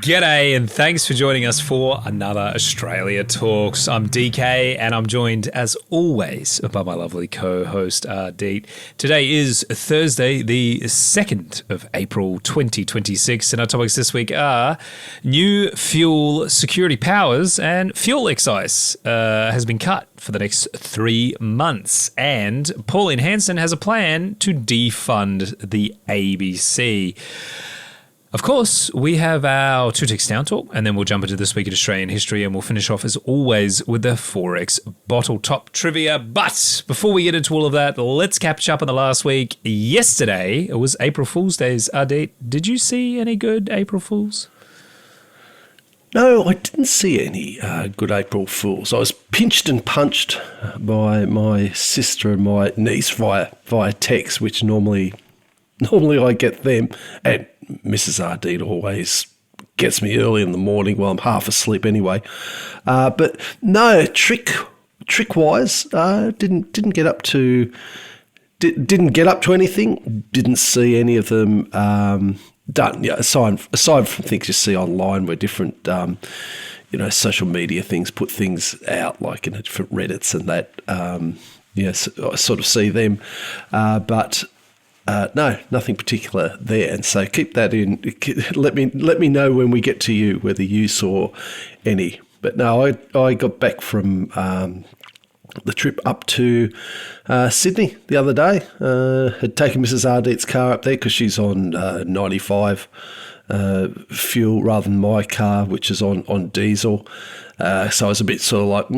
G'day and thanks for joining us for another Australia Talks. I'm DK and I'm joined as always by my lovely co-host Ardeet. Today is Thursday, the 2nd of April 2026, and our topics this week are new fuel security powers and fuel excise has been cut for the next 3 months, and Pauline Hanson has a plan to defund the ABC. Of course, we have our Two Ticks Down talk, and then we'll jump into This Week in Australian History, and we'll finish off, as always, with the 4X bottle top trivia. But before we get into all of that, let's catch up on the last week. Yesterday, it was April Fool's Days. Ardeet, did you see any good April Fools? No, I didn't see any good April Fools. I was pinched and punched by my sister and my niece via text, which normally I get them, and Mrs. Ardeet always gets me early in the morning while I'm half asleep anyway. But no, trick-wise, didn't get up to anything. Didn't see any of them done. Yeah, aside from things you see online where different social media things put things out, like in different Reddits and that. I sort of see them, but. No, nothing particular there, and so keep that in. Let me know when we get to you whether you saw any. But no, I got back from the trip up to Sydney the other day. Had taken Mrs. Ardeet's car up there because she's on 95 fuel rather than my car, which is on diesel. So I was a bit sort of like,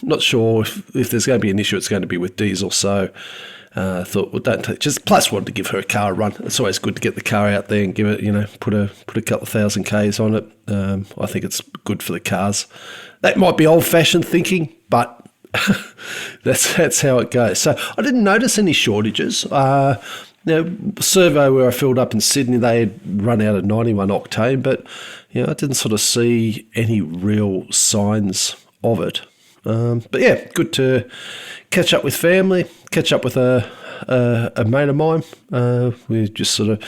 not sure if there's going to be an issue. It's going to be with diesel, so. Thought, well, don't take. Just plus wanted to give her a car a run. It's always good to get the car out there and give it, put a couple of thousand Ks on it. I think it's good for the cars. That might be old-fashioned thinking, but that's how it goes. So I didn't notice any shortages. Servo where I filled up in Sydney, they had run out of 91 octane, but I didn't sort of see any real signs of it. But yeah, good to catch up with family, catch up with a mate of mine. We just sort of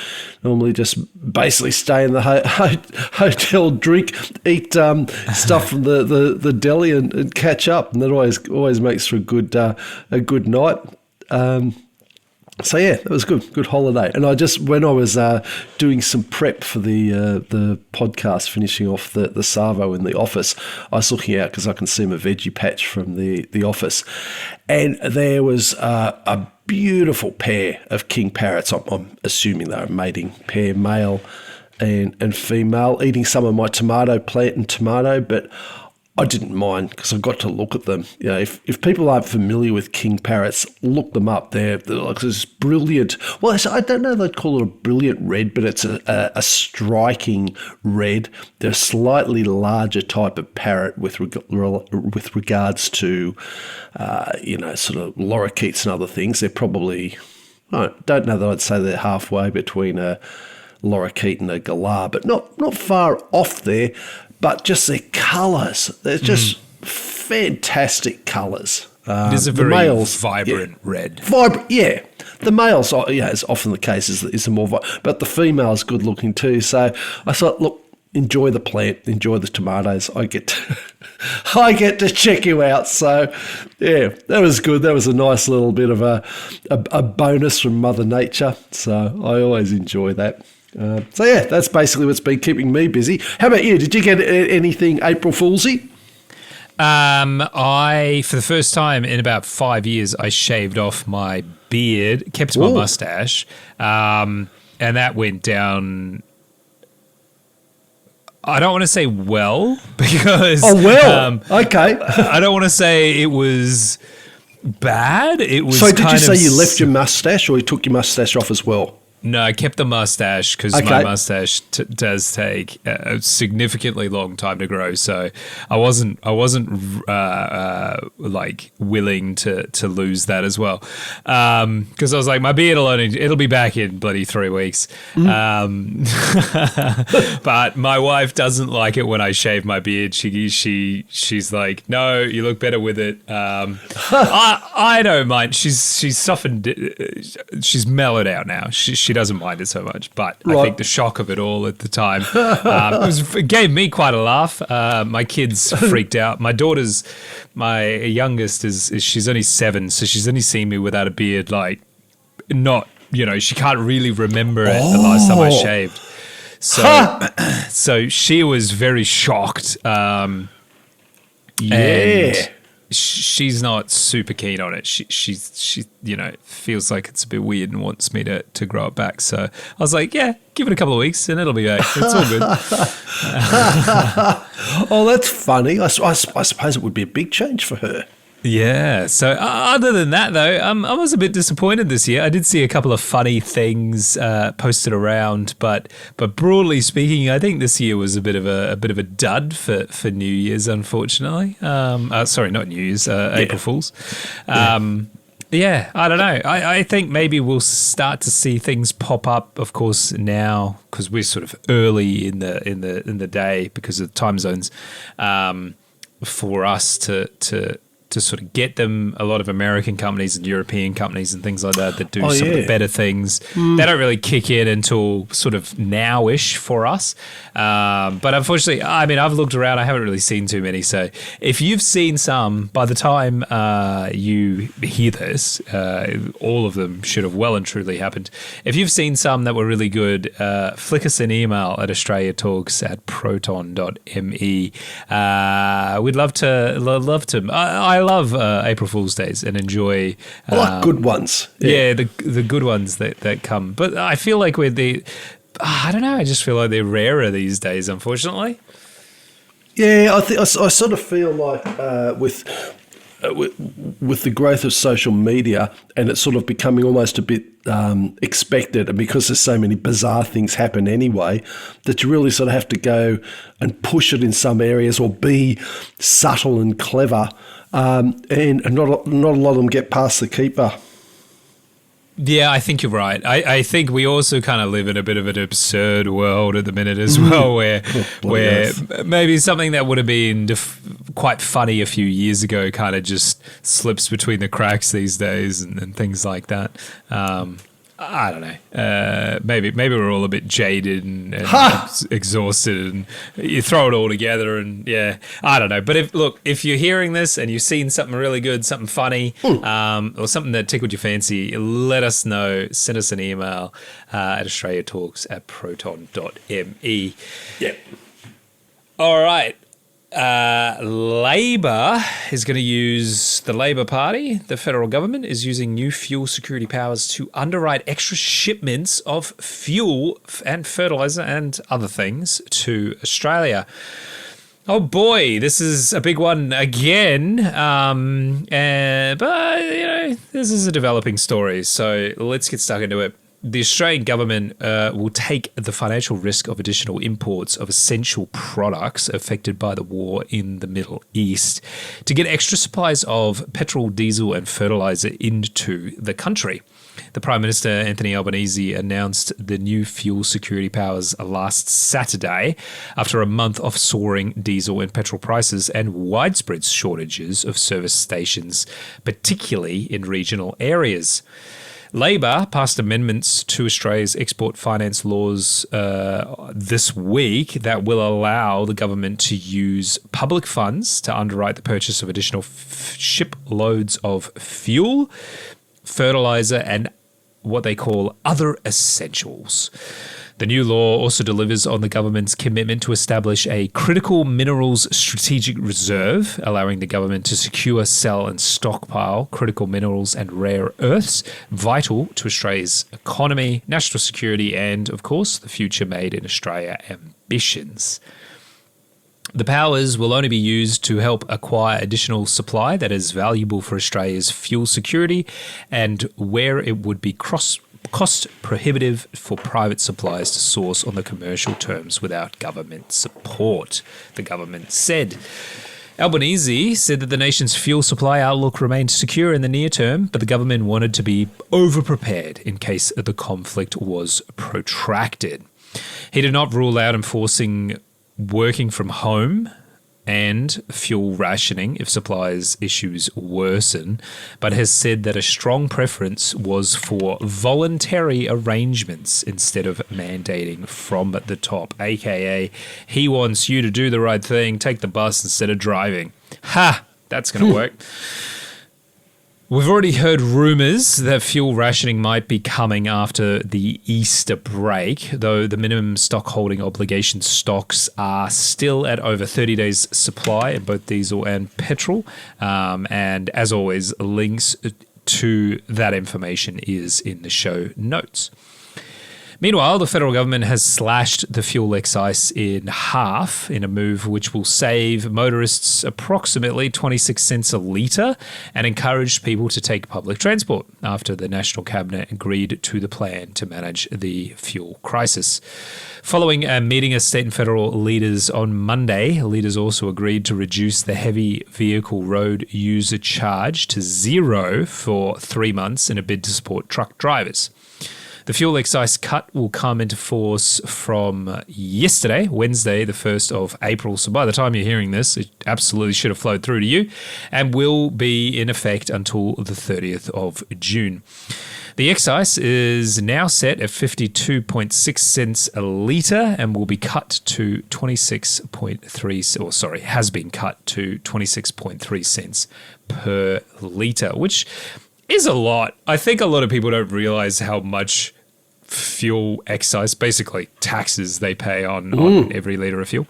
normally just basically stay in the hotel, drink, eat stuff from the deli and catch up, and that always makes for a good night. So yeah, it was good holiday. And when I was doing some prep for the podcast, finishing off the Savo in the office, I was looking out because I can see my veggie patch from the office, and there was a beautiful pair of king parrots. I'm assuming they're a mating pair, male and female, eating some of my tomato plant and tomato, but I didn't mind because I got to look at them. If people aren't familiar with king parrots, look them up. They're like this brilliant. Well, I don't know if they'd call it a brilliant red, but it's a striking red. They're a slightly larger type of parrot with regards to, sort of lorikeets and other things. They're probably, I don't know that I'd say they're halfway between a lorikeet and a galah, but not far off there. But just their colours, they're just fantastic colours. It is a very vibrant red. Vibrant, yeah. The males, as often the case, is a more vibrant, but the female's good looking too. So I thought, look, enjoy the plant, enjoy the tomatoes. I get to check you out. So yeah, that was good. That was a nice little bit of a bonus from Mother Nature. So I always enjoy that. So yeah, that's basically what's been keeping me busy. How about you? Did you get anything April Foolsy? I, for the first time in about 5 years, I shaved off my beard, kept my mustache, and that went down. I don't want to say well because okay. I don't want to say it was bad. It was. So did you say you left your mustache, or you took your mustache off as well? No, I kept the mustache because my mustache does take a significantly long time to grow. So I wasn't like willing to lose that as well. Because I was like, my beard it'll be back in bloody 3 weeks. But my wife doesn't like it when I shave my beard. She's like, no, you look better with it. I don't mind. She's softened. She's mellowed out now. She she doesn't mind it so much. But I Right. think the shock of it all at the time it gave me quite a laugh. My kids freaked out. My youngest is she's only 7, so she's only seen me without a beard. Like, not, she can't really remember it the last time I shaved. So she was very shocked. And she's not super keen on it. She feels like it's a bit weird and wants me to grow it back. So I was like, yeah, give it a couple of weeks and it'll be back. It's all good. Oh, that's funny. I suppose it would be a big change for her. Yeah. So other than that, though, I was a bit disappointed this year. I did see a couple of funny things posted around, but broadly speaking, I think this year was a bit of a dud for New Year's, unfortunately. Sorry, not New Year's, April Fools. Yeah, I don't know. I think maybe we'll start to see things pop up, of course, now because we're sort of early in the day because of the time zones. For us to sort of get them, a lot of American companies and European companies and things like that do some of the better things. They don't really kick in until sort of now-ish for us. But unfortunately, I mean, I've looked around. I haven't really seen too many. So if you've seen some, by the time you hear this, all of them should have well and truly happened. If you've seen some that were really good, flick us an email at australiatalks@proton.me. We'd love to. I love April Fool's Days and enjoy. I like good ones. Yeah, the good ones that come. But I feel like I don't know. I just feel like they're rarer these days, unfortunately. Yeah, I sort of feel like with the growth of social media and it's sort of becoming almost a bit expected, and because there's so many bizarre things happen anyway, that you really sort of have to go and push it in some areas or be subtle and clever, and not a lot of them get past the keeper. Yeah, I think you're right. I think we also kind of live in a bit of an absurd world at the minute as well, where maybe something that would have been quite funny a few years ago kind of just slips between the cracks these days and things like that. I don't know. Maybe we're all a bit jaded and exhausted, and you throw it all together, and yeah, I don't know. But if you're hearing this and you've seen something really good, something funny, or something that tickled your fancy, let us know. Send us an email at australiatalks@proton.me. Yep. All right. Labor is going to use, the Labor Party, the federal government, is using new fuel security powers to underwrite extra shipments of fuel and fertilizer and other things to Australia. Oh boy, this is a big one again. But this is a developing story, so let's get stuck into it. The Australian government will take the financial risk of additional imports of essential products affected by the war in the Middle East to get extra supplies of petrol, diesel and fertilizer into the country. The Prime Minister, Anthony Albanese, announced the new fuel security powers last Saturday after a month of soaring diesel and petrol prices and widespread shortages of service stations, particularly in regional areas. Labor passed amendments to Australia's export finance laws this week that will allow the government to use public funds to underwrite the purchase of additional shiploads of fuel, fertilizer, and what they call other essentials. The new law also delivers on the government's commitment to establish a critical minerals strategic reserve, allowing the government to secure, sell and stockpile critical minerals and rare earths vital to Australia's economy, national security and, of course, the future made in Australia ambitions. The powers will only be used to help acquire additional supply that is valuable for Australia's fuel security and where it would be cost prohibitive for private suppliers to source on the commercial terms without government support, the government said. Albanese said that the nation's fuel supply outlook remained secure in the near term, but the government wanted to be over-prepared in case the conflict was protracted. He did not rule out enforcing working from home and fuel rationing if supplies issues worsen, but has said that a strong preference was for voluntary arrangements instead of mandating from the top, aka he wants you to do the right thing, take the bus instead of driving. Ha! That's going to work. We've already heard rumours that fuel rationing might be coming after the Easter break, though the minimum stock holding obligation stocks are still at over 30 days supply in both diesel and petrol. And as always, links to that information is in the show notes. Meanwhile, the federal government has slashed the fuel excise in half in a move which will save motorists approximately 26 cents a litre and encouraged people to take public transport after the National Cabinet agreed to the plan to manage the fuel crisis. Following a meeting of state and federal leaders on Monday, leaders also agreed to reduce the heavy vehicle road user charge to zero for 3 months in a bid to support truck drivers. The fuel excise cut will come into force from yesterday, Wednesday, the 1st of April. So by the time you're hearing this, it absolutely should have flowed through to you and will be in effect until the 30th of June. The excise is now set at 52.6 cents a litre and will be cut to 26.3, has been cut to 26.3 cents per litre, which is a lot. I think a lot of people don't realise how much fuel excise, basically taxes they pay on every litre of fuel.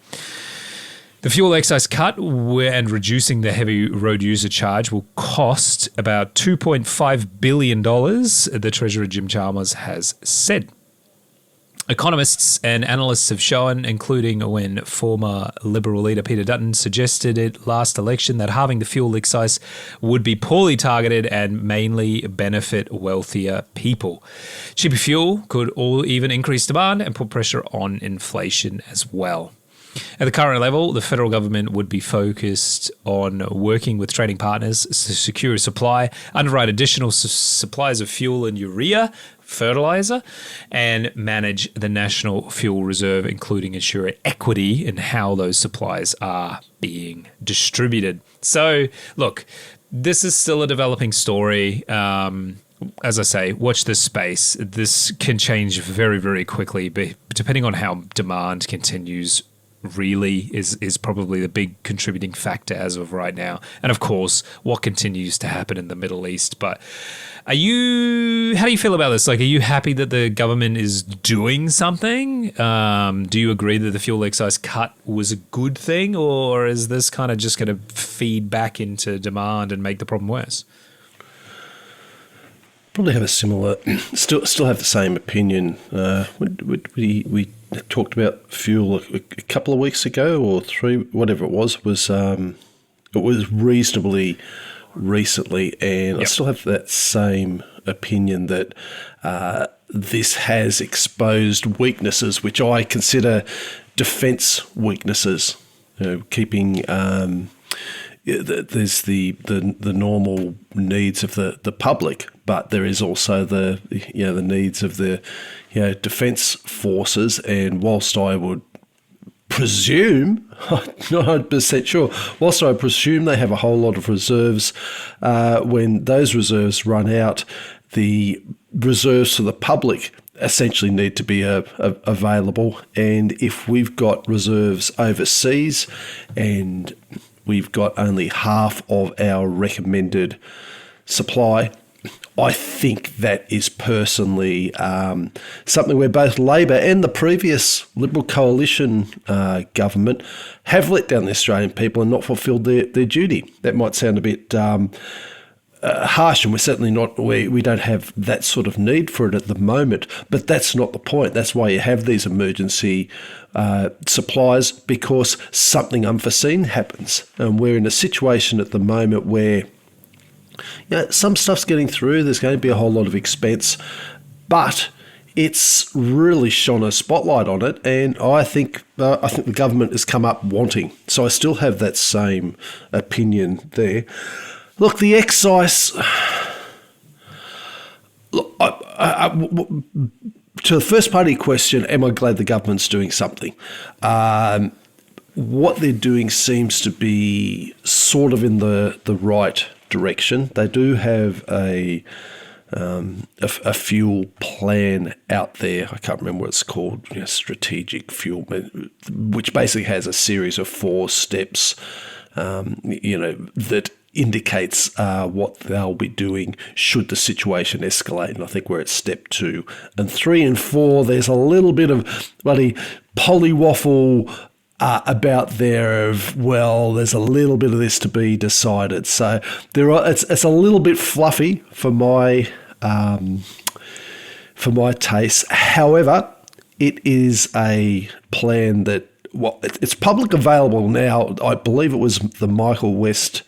The fuel excise cut and reducing the heavy road user charge will cost about $2.5 billion, the Treasurer Jim Chalmers has said. Economists and analysts have shown, including when former Liberal leader Peter Dutton suggested it last election, that halving the fuel excise would be poorly targeted and mainly benefit wealthier people. Cheaper fuel could even increase demand and put pressure on inflation as well. At the current level, the federal government would be focused on working with trading partners to secure a supply, underwrite additional supplies of fuel and urea, fertilizer, and manage the national fuel reserve, including ensure equity in how those supplies are being distributed. So, look, this is still a developing story. As I say, watch this space. This can change very, very quickly, but depending on how demand continues, really is probably the big contributing factor as of right now. And of course, what continues to happen in the Middle East. But how do you feel about this? Like, are you happy that the government is doing something? Do you agree that the fuel excise cut was a good thing, or is this kind of just going to feed back into demand and make the problem worse? Probably have a similar, still have the same opinion. We talked about fuel a couple of weeks ago or three, whatever it was reasonably recently, and yep. I still have that same opinion that this has exposed weaknesses, which I consider defence weaknesses. Keeping there's the normal needs of the public, but there is also the needs of the defence forces. And whilst I would presume, I'm not 100% sure, whilst I presume they have a whole lot of reserves, when those reserves run out, the reserves for the public essentially need to be available. And if we've got reserves overseas and we've got only half of our recommended supply, I think that is personally something where both Labor and the previous Liberal coalition government have let down the Australian people and not fulfilled their duty. That might sound a bit harsh, and we're certainly not, we don't have that sort of need for it at the moment, but that's not the point. That's why you have these emergency supplies, because something unforeseen happens. And we're in a situation at the moment where some stuff's getting through, there's going to be a whole lot of expense, but it's really shone a spotlight on it, and I think the government has come up wanting. So I still have that same opinion there. Look, the excise. Look, to the first part of your question, am I glad the government's doing something? what they're doing seems to be sort of in the right direction. They do have a fuel plan out there. I can't remember what it's called, strategic fuel, which basically has a series of 4 steps, that indicates what they'll be doing should the situation escalate. And I think we're at step 2 and 3 and 4. There's a little bit of bloody polywaffle about there of, well, there's a little bit of this to be decided. So it's a little bit fluffy for my taste. However, it is a plan that, it's public available now. I believe it was the Michael West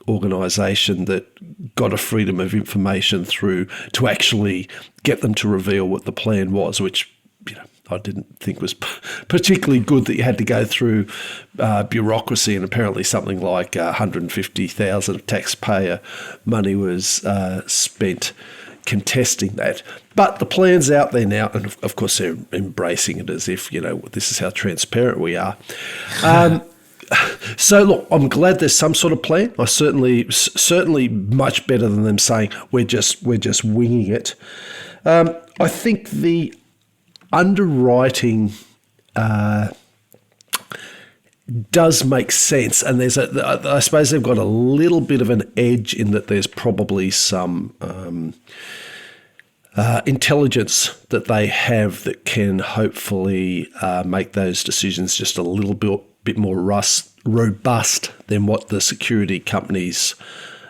organisation that got a freedom of information through to actually get them to reveal what the plan was, which I didn't think was particularly good, that you had to go through bureaucracy, and apparently something like $150,000 of taxpayer money was spent contesting that. But the plan's out there now, and of course they're embracing it as if, this is how transparent we are. So look, I'm glad there's some sort of plan. I certainly much better than them saying we're just winging it. I think the underwriting does make sense, and I suppose they've got a little bit of an edge in that there's probably some intelligence that they have that can hopefully make those decisions just a little bit more robust than what the security companies,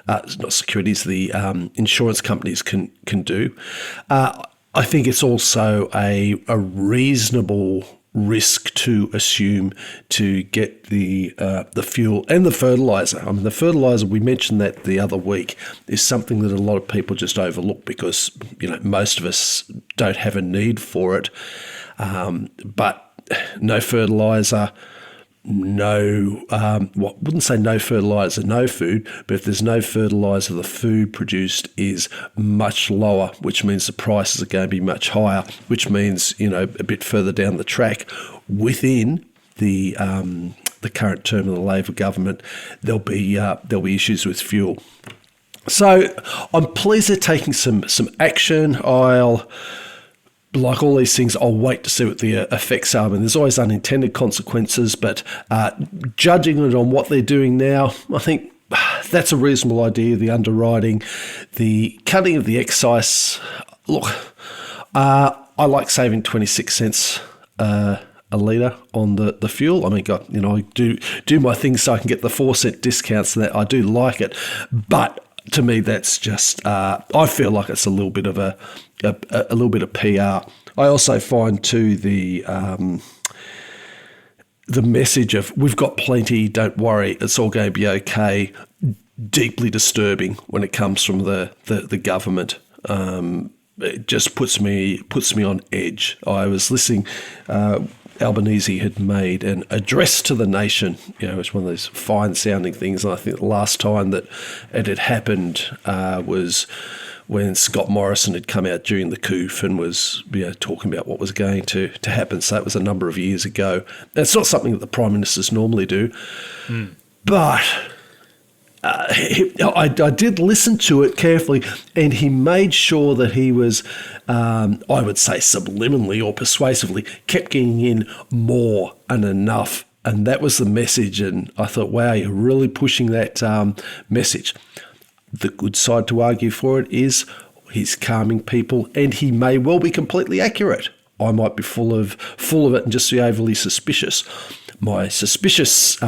the insurance companies can do. I think it's also a reasonable risk to assume to get the fuel and the fertilizer. I mean, the fertilizer, we mentioned that the other week, is something that a lot of people just overlook because, most of us don't have a need for it. But no fertilizer, wouldn't say no fertilizer, no food, but if there's no fertilizer, the food produced is much lower, which means the prices are going to be much higher, which means, a bit further down the track within the current term of the Labor government, there'll be issues with fuel. So I'm pleased they're taking some action. Like all these things, I'll wait to see what the effects are. I mean, there's always unintended consequences, but judging it on what they're doing now, I think that's a reasonable idea. The underwriting, the cutting of the excise. Look, I like saving 26 cents a litre on the fuel. I mean, God, I do my things so I can get the 4-cent discounts, and that I do like it. But to me, that's just I feel like it's a little bit of a little bit of PR. I also find too the message of "we've got plenty, don't worry, it's all going to be okay" deeply disturbing when it comes from the government. It just puts me on edge. I was listening. Albanese had made an address to the nation. It's one of those fine-sounding things. And I think the last time that it had happened was when Scott Morrison had come out during the coup and was talking about what was going to happen. So that was a number of years ago. And it's not something that the Prime Ministers normally do. But I did listen to it carefully, and he made sure that he was, I would say subliminally or persuasively, kept getting in more and enough. And that was the message. And I thought, wow, you're really pushing that message. The good side to argue for it is he's calming people, and he may well be completely accurate. I might be full of it and just be overly suspicious. My suspicious,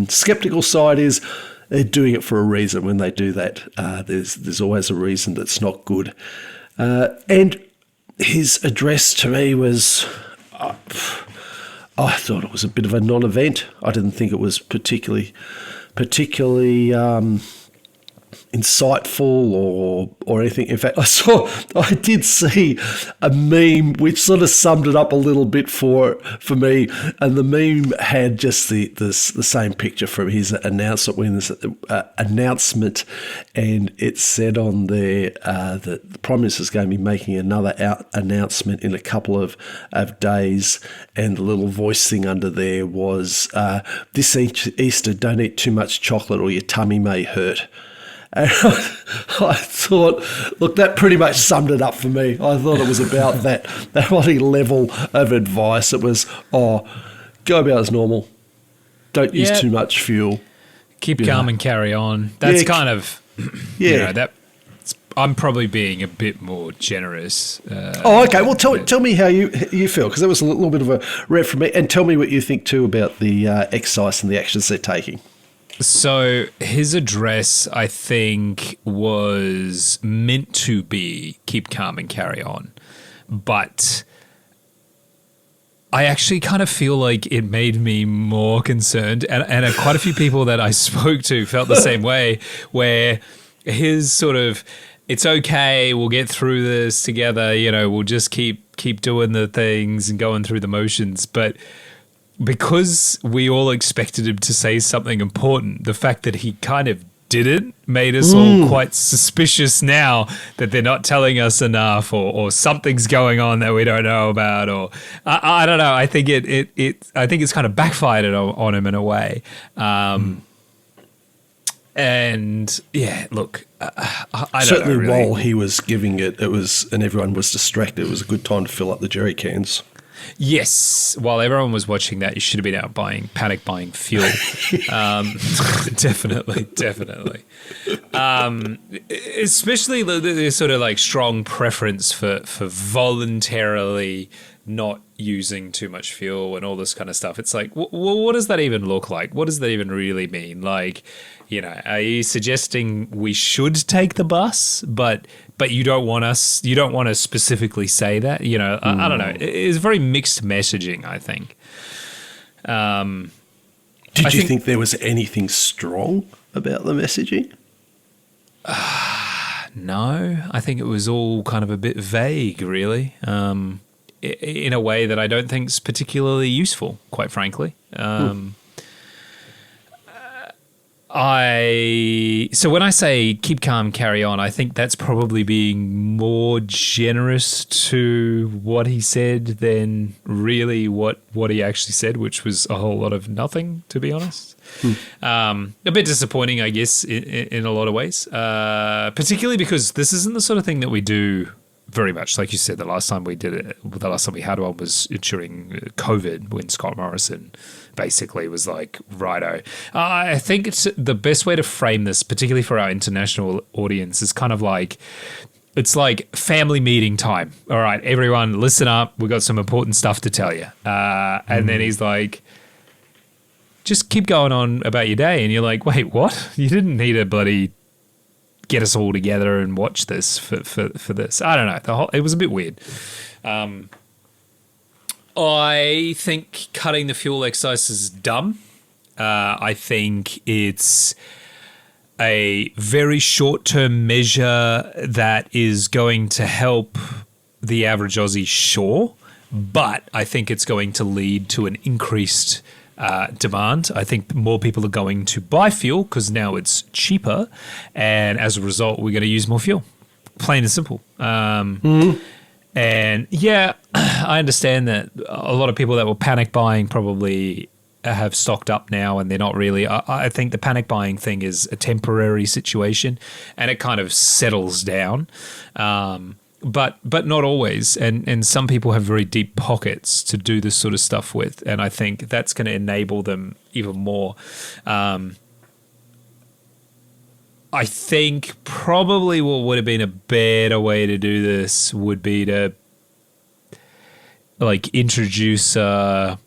skeptical side is they're doing it for a reason. When they do that, there's always a reason that's not good. And his address to me was, I thought it was a bit of a non-event. I didn't think it was particularly insightful or anything. In fact, I did see a meme which sort of summed it up a little bit for me, and the meme had just the same picture from his announcement and it said on there that the Prime Minister's going to be making another announcement in a couple of days, and the little voice thing under there was, this Easter, don't eat too much chocolate or your tummy may hurt. And I thought, look, that pretty much summed it up for me. I thought it was about that bloody level of advice. It was, go about as normal. Don't use too much fuel. Keep calm and carry on. That's kind of, that. I'm probably being a bit more generous. Okay. Well, tell me how you feel, because that was a little bit of a rep from me, and tell me what you think too about the exercise and the actions they're taking. So his address, I think, was meant to be keep calm and carry on. But I actually kind of feel like it made me more concerned. And quite a few people that I spoke to felt the same way, where his sort of, it's okay, we'll get through this together, we'll just keep doing the things and going through the motions. But because we all expected him to say something important, the fact that he kind of didn't made us all quite suspicious now that they're not telling us enough, or something's going on that we don't know about, or I don't know. I think I think it's kind of backfired on him in a way. And yeah, look, I don't certainly know, really. While he was giving it was, and everyone was distracted, it was a good time to fill up the jerry cans. Yes, while everyone was watching that, you should have been out panic buying fuel. Definitely. Especially the sort of like strong preference for voluntarily not using too much fuel and all this kind of stuff. It's like, what does that even look like? What does that even really mean? Like, are you suggesting we should take the bus, but you don't want to specifically say that? I don't know. It's very mixed messaging, I think. Did you think there was anything strong about the messaging? No, I think it was all kind of a bit vague, really, in a way that I don't think is particularly useful, quite frankly. So when I say keep calm, carry on, I think that's probably being more generous to what he said than really what he actually said, which was a whole lot of nothing, to be honest. A bit disappointing, I guess, in a lot of ways, particularly because this isn't the sort of thing that we do very much. Like you said, the last time we had one was during COVID, when Scott Morrison basically was like, righto. I think it's the best way to frame this, particularly for our international audience, is kind of like, it's like family meeting time. All right, everyone listen up. We've got some important stuff to tell you. And then he's like, just keep going on about your day. And you're like, wait, what? You didn't need a bloody get us all together and watch this for this. I don't know. It was a bit weird. I think cutting the fuel excise is dumb. I think it's a very short-term measure that is going to help the average Aussie, sure, but I think it's going to lead to an increased demand. I think more people are going to buy fuel because now it's cheaper, and as a result, we're going to use more fuel. Plain and simple. And yeah, I understand that a lot of people that were panic buying probably have stocked up now, and they're not really. I think the panic buying thing is a temporary situation, and it kind of settles down. But not always, and some people have very deep pockets to do this sort of stuff with, and I think that's going to enable them even more. I think probably what would have been a better way to do this would be to like introduce like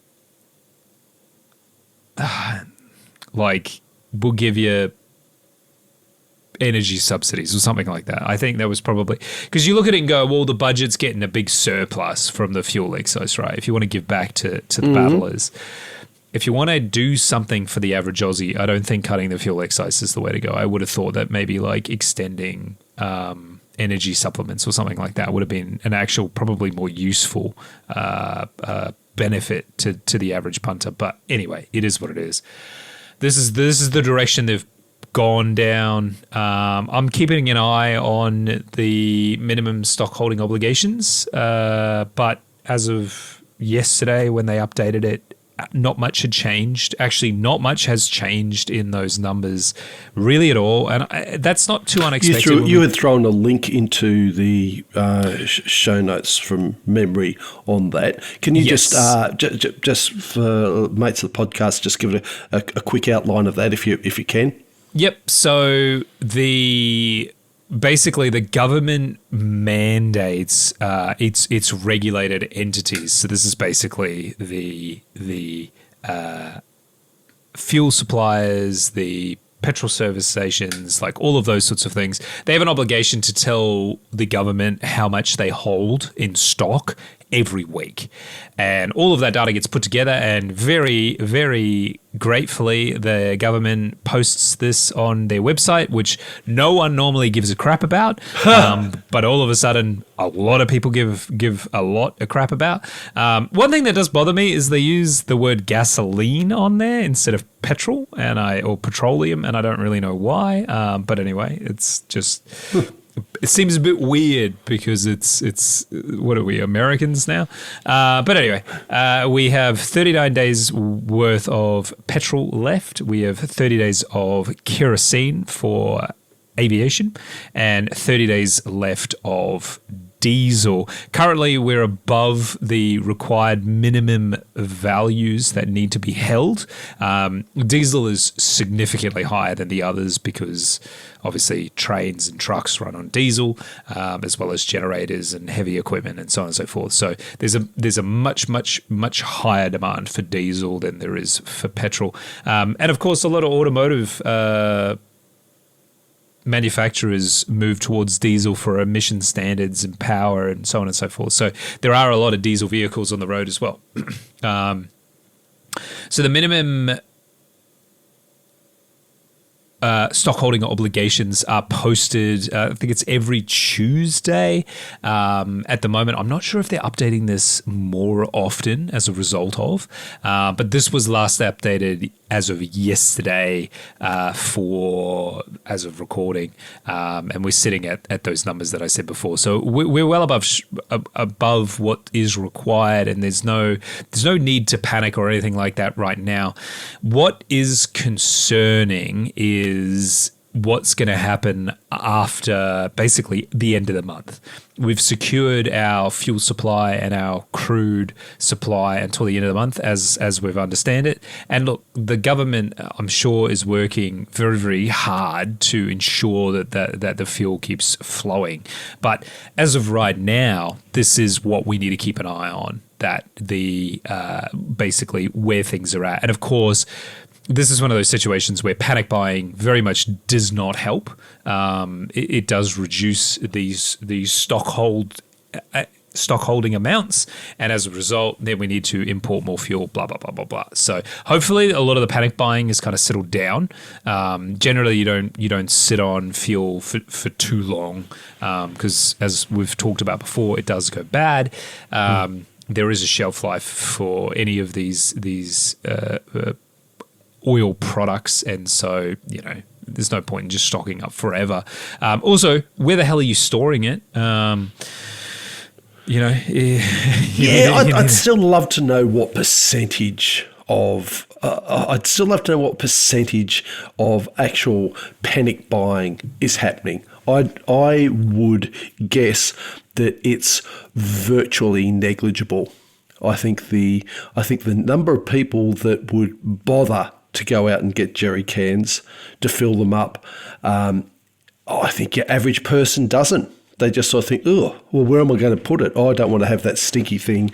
we'll give you energy subsidies or something like that. I think that was probably, because you look at it and go, well, the budget's getting a big surplus from the fuel excise, right? If you want to give back to the battlers. if you want to do something for the average Aussie, I don't think cutting the fuel excise is the way to go. I would have thought that maybe like extending energy supplements or something like that would have been an actual, probably more useful benefit to the average punter. But anyway, it is what it is. This is the direction they've gone down. I'm keeping an eye on the minimum stock holding obligations, but as of yesterday when they updated it, not much had changed. Actually, not much has changed in those numbers really at all, and that's not too unexpected. You had thrown a link into the show notes from memory on that. Can you just for mates of the podcast, just give it a quick outline of that if you can? Yep. So basically the government mandates its regulated entities. So this is basically the fuel suppliers, the petrol service stations, like all of those sorts of things. They have an obligation to tell the government how much they hold in stock every week. And all of that data gets put together, and very, very gratefully, the government posts this on their website, which no one normally gives a crap about. But all of a sudden, a lot of people give a lot of crap about. One thing that does bother me is they use the word gasoline on there instead of petrol or petroleum, and I don't really know why. But anyway, it's just... It seems a bit weird because it's what are we, Americans now? But anyway, we have 39 days worth of petrol left. We have 30 days of kerosene for aviation and 30 days left of diesel. Currently, we're above the required minimum values that need to be held. Diesel is significantly higher than the others because obviously trains and trucks run on diesel, as well as generators and heavy equipment and so on and so forth. So there's a much higher demand for diesel than there is for petrol. And of course, a lot of automotive manufacturers move towards diesel for emission standards and power and so on and so forth. So there are a lot of diesel vehicles on the road as well. So the minimum stock holding obligations are posted, I think it's every Tuesday at the moment. I'm not sure if they're updating this more often as a result of, but this was last updated as of yesterday as of recording, and we're sitting at those numbers that I said before. So we're well above what is required, and there's no need to panic or anything like that right now. What is concerning is what's going to happen after basically the end of the month. We've secured our fuel supply and our crude supply until the end of the month, as we've understand it. And look, the government, I'm sure, is working very, very hard to ensure that the fuel keeps flowing. But as of right now, this is what we need to keep an eye on, that the basically where things are at. And of course, this is one of those situations where panic buying very much does not help. It does reduce these stock holding amounts, and as a result, then we need to import more fuel. Blah blah blah blah blah. So hopefully, a lot of the panic buying is kind of settled down. Generally, you don't sit on fuel for too long because, as we've talked about before, it does go bad. There is a shelf life for any of these oil products, and so there's no point in just stocking up forever. Also, where the hell are you storing it? I'd still love to know what percentage of actual panic buying is happening. I would guess that it's virtually negligible. I think the number of people that would bother to go out and get jerry cans to fill them up, I think your average person doesn't. They just sort of think, oh, well, where am I going to put it? Oh, I don't want to have that stinky thing,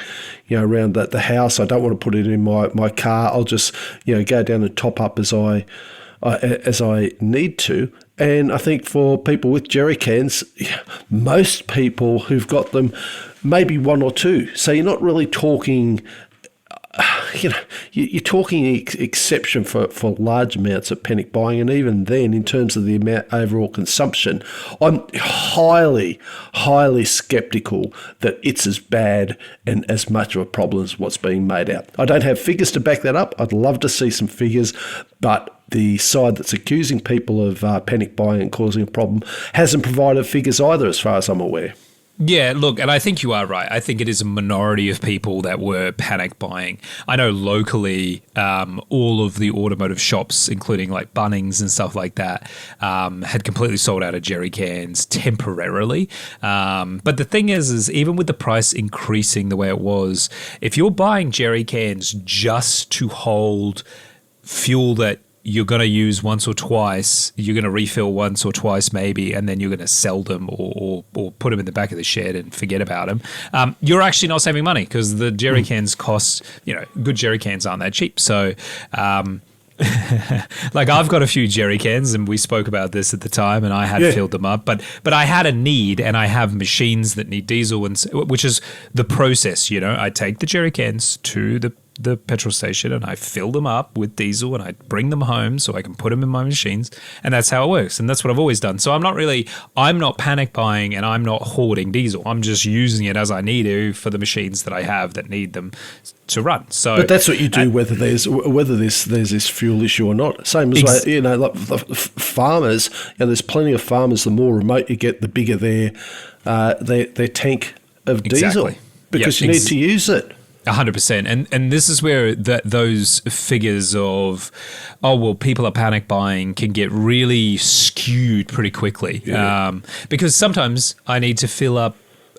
around the house. I don't want to put it in my car. I'll just, go down and top up as I need to. And I think for people with jerry cans, most people who've got them, maybe one or two. So you're not really talking, you're talking exception for large amounts of panic buying, and even then, in terms of the amount overall consumption, I'm highly, highly sceptical that it's as bad and as much of a problem as what's being made out. I don't have figures to back that up. I'd love to see some figures, but the side that's accusing people of panic buying and causing a problem hasn't provided figures either, as far as I'm aware. Yeah, look, and I think you are right. I think it is a minority of people that were panic buying. I know locally, all of the automotive shops, including like Bunnings and stuff like that, had completely sold out of jerry cans temporarily. But the thing is even with the price increasing the way it was, if you're buying jerry cans just to hold fuel that you're going to use once or twice, you're going to refill once or twice maybe, and then you're going to sell them or put them in the back of the shed and forget about them, you're actually not saving money because the jerry cans cost, good jerry cans aren't that cheap. So like I've got a few jerry cans and we spoke about this at the time and I had filled them up, but I had a need and I have machines that need diesel, which is the process, I take the jerry cans to the petrol station and I fill them up with diesel and I bring them home so I can put them in my machines, and that's how it works, and that's what I've always done. So I'm not panic buying and I'm not hoarding diesel. I'm just using it as I need to for the machines that I have that need them to run. So, but that's what you do whether there's this fuel issue or not. Same as like the farmers. There's plenty of farmers. The more remote you get, the bigger their tank of diesel, because you need to use it. 100%. And this is where those figures of, people are panic buying can get really skewed pretty quickly. Because sometimes I need to fill up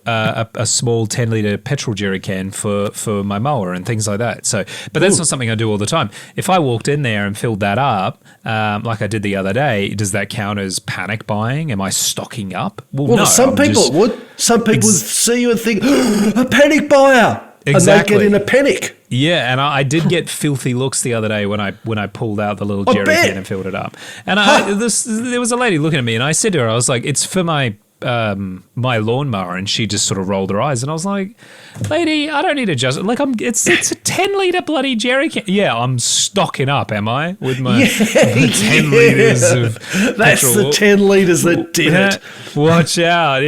a small 10-litre petrol jerry can for my mower and things like that. So, but that's not something I do all the time. If I walked in there and filled that up, like I did the other day, does that count as panic buying? Am I stocking up? Well, no. Some people would. Some people would see you and think, a panic buyer. Exactly. And they get in a panic. Yeah, and I did get filthy looks the other day when I pulled out the little jerry can and filled it up. And there was a lady looking at me, and I said to her, I was like, "It's for my lawnmower," and she just sort of rolled her eyes, and I was like, "Lady, I don't need to just it's a 10-litre bloody jerry can." Yeah, I'm stocking up, am I, with my 10 litres of That's petrol. the 10 litres that did it. Watch out,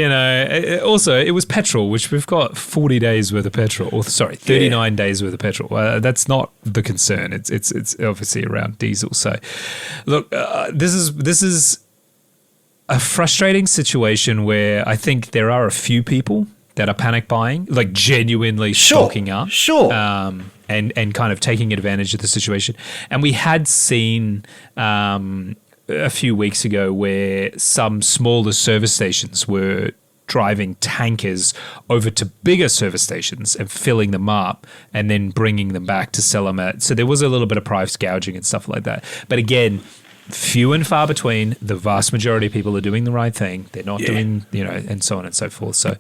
Also, it was petrol, which we've got 40 days worth of petrol, or 39 days worth of petrol. That's not the concern. It's obviously around diesel. So, look, this is a frustrating situation where I think there are a few people that are panic buying, like genuinely stocking up. Sure. And kind of taking advantage of the situation. And we had seen a few weeks ago where some smaller service stations were driving tankers over to bigger service stations and filling them up and then bringing them back to sell them at. So there was a little bit of price gouging and stuff like that. But again, few and far between. The vast majority of people are doing the right thing. They're not doing, and so on and so forth. So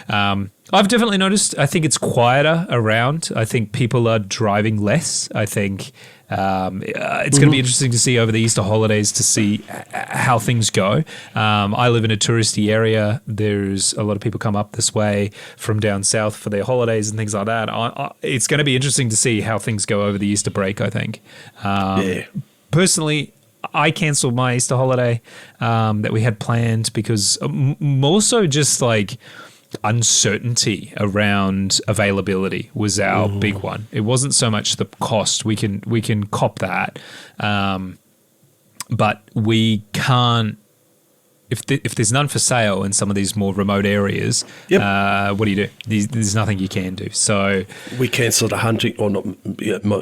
I've definitely noticed, I think it's quieter around. I think people are driving less. I think it's going to be interesting to see over the Easter holidays to see how things go. I live in a touristy area. There's a lot of people come up this way from down south for their holidays and things like that. It's going to be interesting to see how things go over the Easter break, I think. Personally, I cancelled my Easter holiday that we had planned because more so just like uncertainty around availability was our big one. It wasn't so much the cost. We can cop that, but we can't. If there's none for sale in some of these more remote areas, what do you do? There's nothing you can do. So we cancelled a hunting, or not,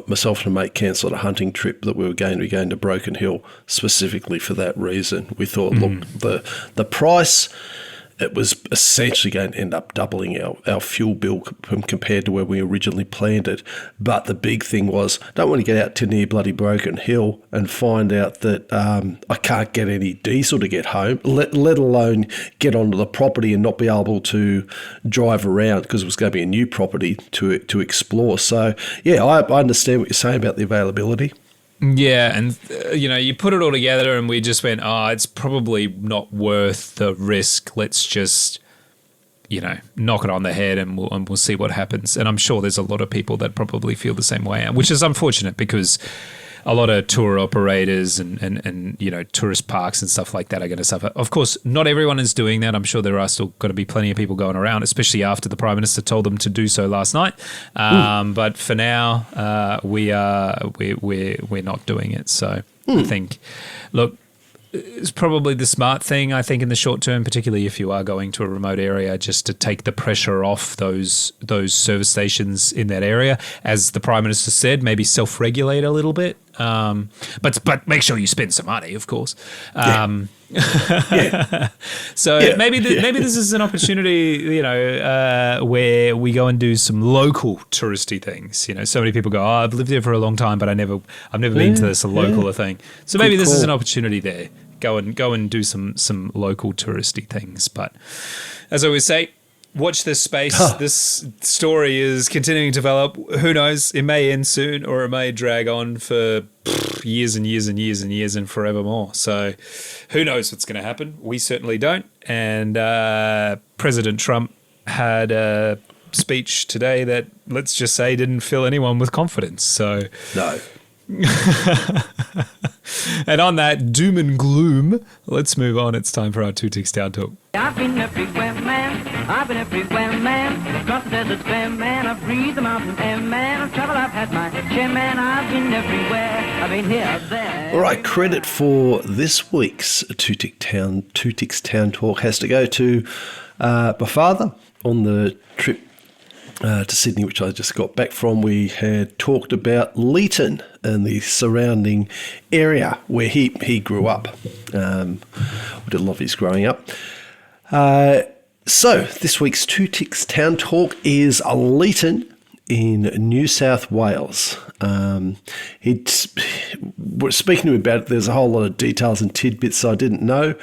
myself and a mate cancelled a hunting trip that we were going to be going to Broken Hill specifically for that reason. We thought, look, the price, it was essentially going to end up doubling our fuel bill compared to where we originally planned it. But the big thing was, don't want to get out to near bloody Broken Hill and find out that I can't get any diesel to get home, let alone get onto the property and not be able to drive around because it was going to be a new property to explore. So, yeah, I understand what you're saying about the availability. Yeah, and you put it all together and we just went, it's probably not worth the risk. Let's just knock it on the head and we'll see what happens. And I'm sure there's a lot of people that probably feel the same way, which is unfortunate because a lot of tour operators and tourist parks and stuff like that are going to suffer. Of course, not everyone is doing that. I'm sure there are still going to be plenty of people going around, especially after the Prime Minister told them to do so last night. But for now, we're not doing it. So I think, look, it's probably the smart thing, I think, in the short term, particularly if you are going to a remote area, just to take the pressure off those service stations in that area. As the Prime Minister said, maybe self-regulate a little bit, but make sure you spend some money, of course. So maybe this is an opportunity, where we go and do some local touristy things. So many people go, "Oh, I've lived here for a long time, but I've never been to this local thing." So maybe this is an opportunity there. Go and do some local touristy things. But as I always say, watch this space. This story is continuing to develop. Who knows? It may end soon, or it may drag on for years and years and years and years and forevermore. So who knows what's going to happen? We certainly don't. And President Trump had a speech today that, let's just say, didn't fill anyone with confidence. So no. And on that doom and gloom, let's move on. It's time for our Two Ticks Town Talk. I've been everywhere, man. I've been everywhere, man. Across the desert, fair man. I've breathed the mountain air, man. I've traveled, I've had my share, man. I've been everywhere. I've been here, there. All right, credit for this week's Two Ticks Town Talk has to go to my father on the trip to Sydney, which I just got back from. We had talked about Leeton and the surrounding area where he grew up. We did a lot of his growing up. So this week's Two Ticks Town Talk is Leeton in New South Wales. We're speaking to him about it. There's a whole lot of details and tidbits I didn't know.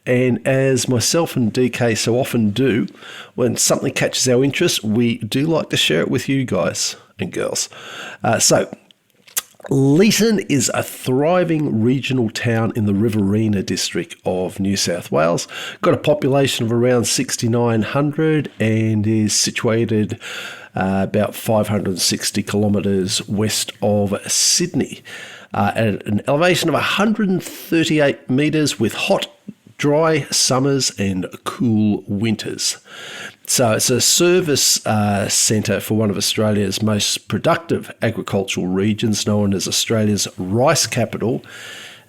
And as myself and DK so often do, when something catches our interest, we do like to share it with you guys and girls. So Leeton is a thriving regional town in the Riverina district of New South Wales. Got a population of around 6,900 and is situated about 560 kilometres west of Sydney, at an elevation of 138 metres with hot, dry summers and cool winters. So it's a service centre for one of Australia's most productive agricultural regions, known as Australia's rice capital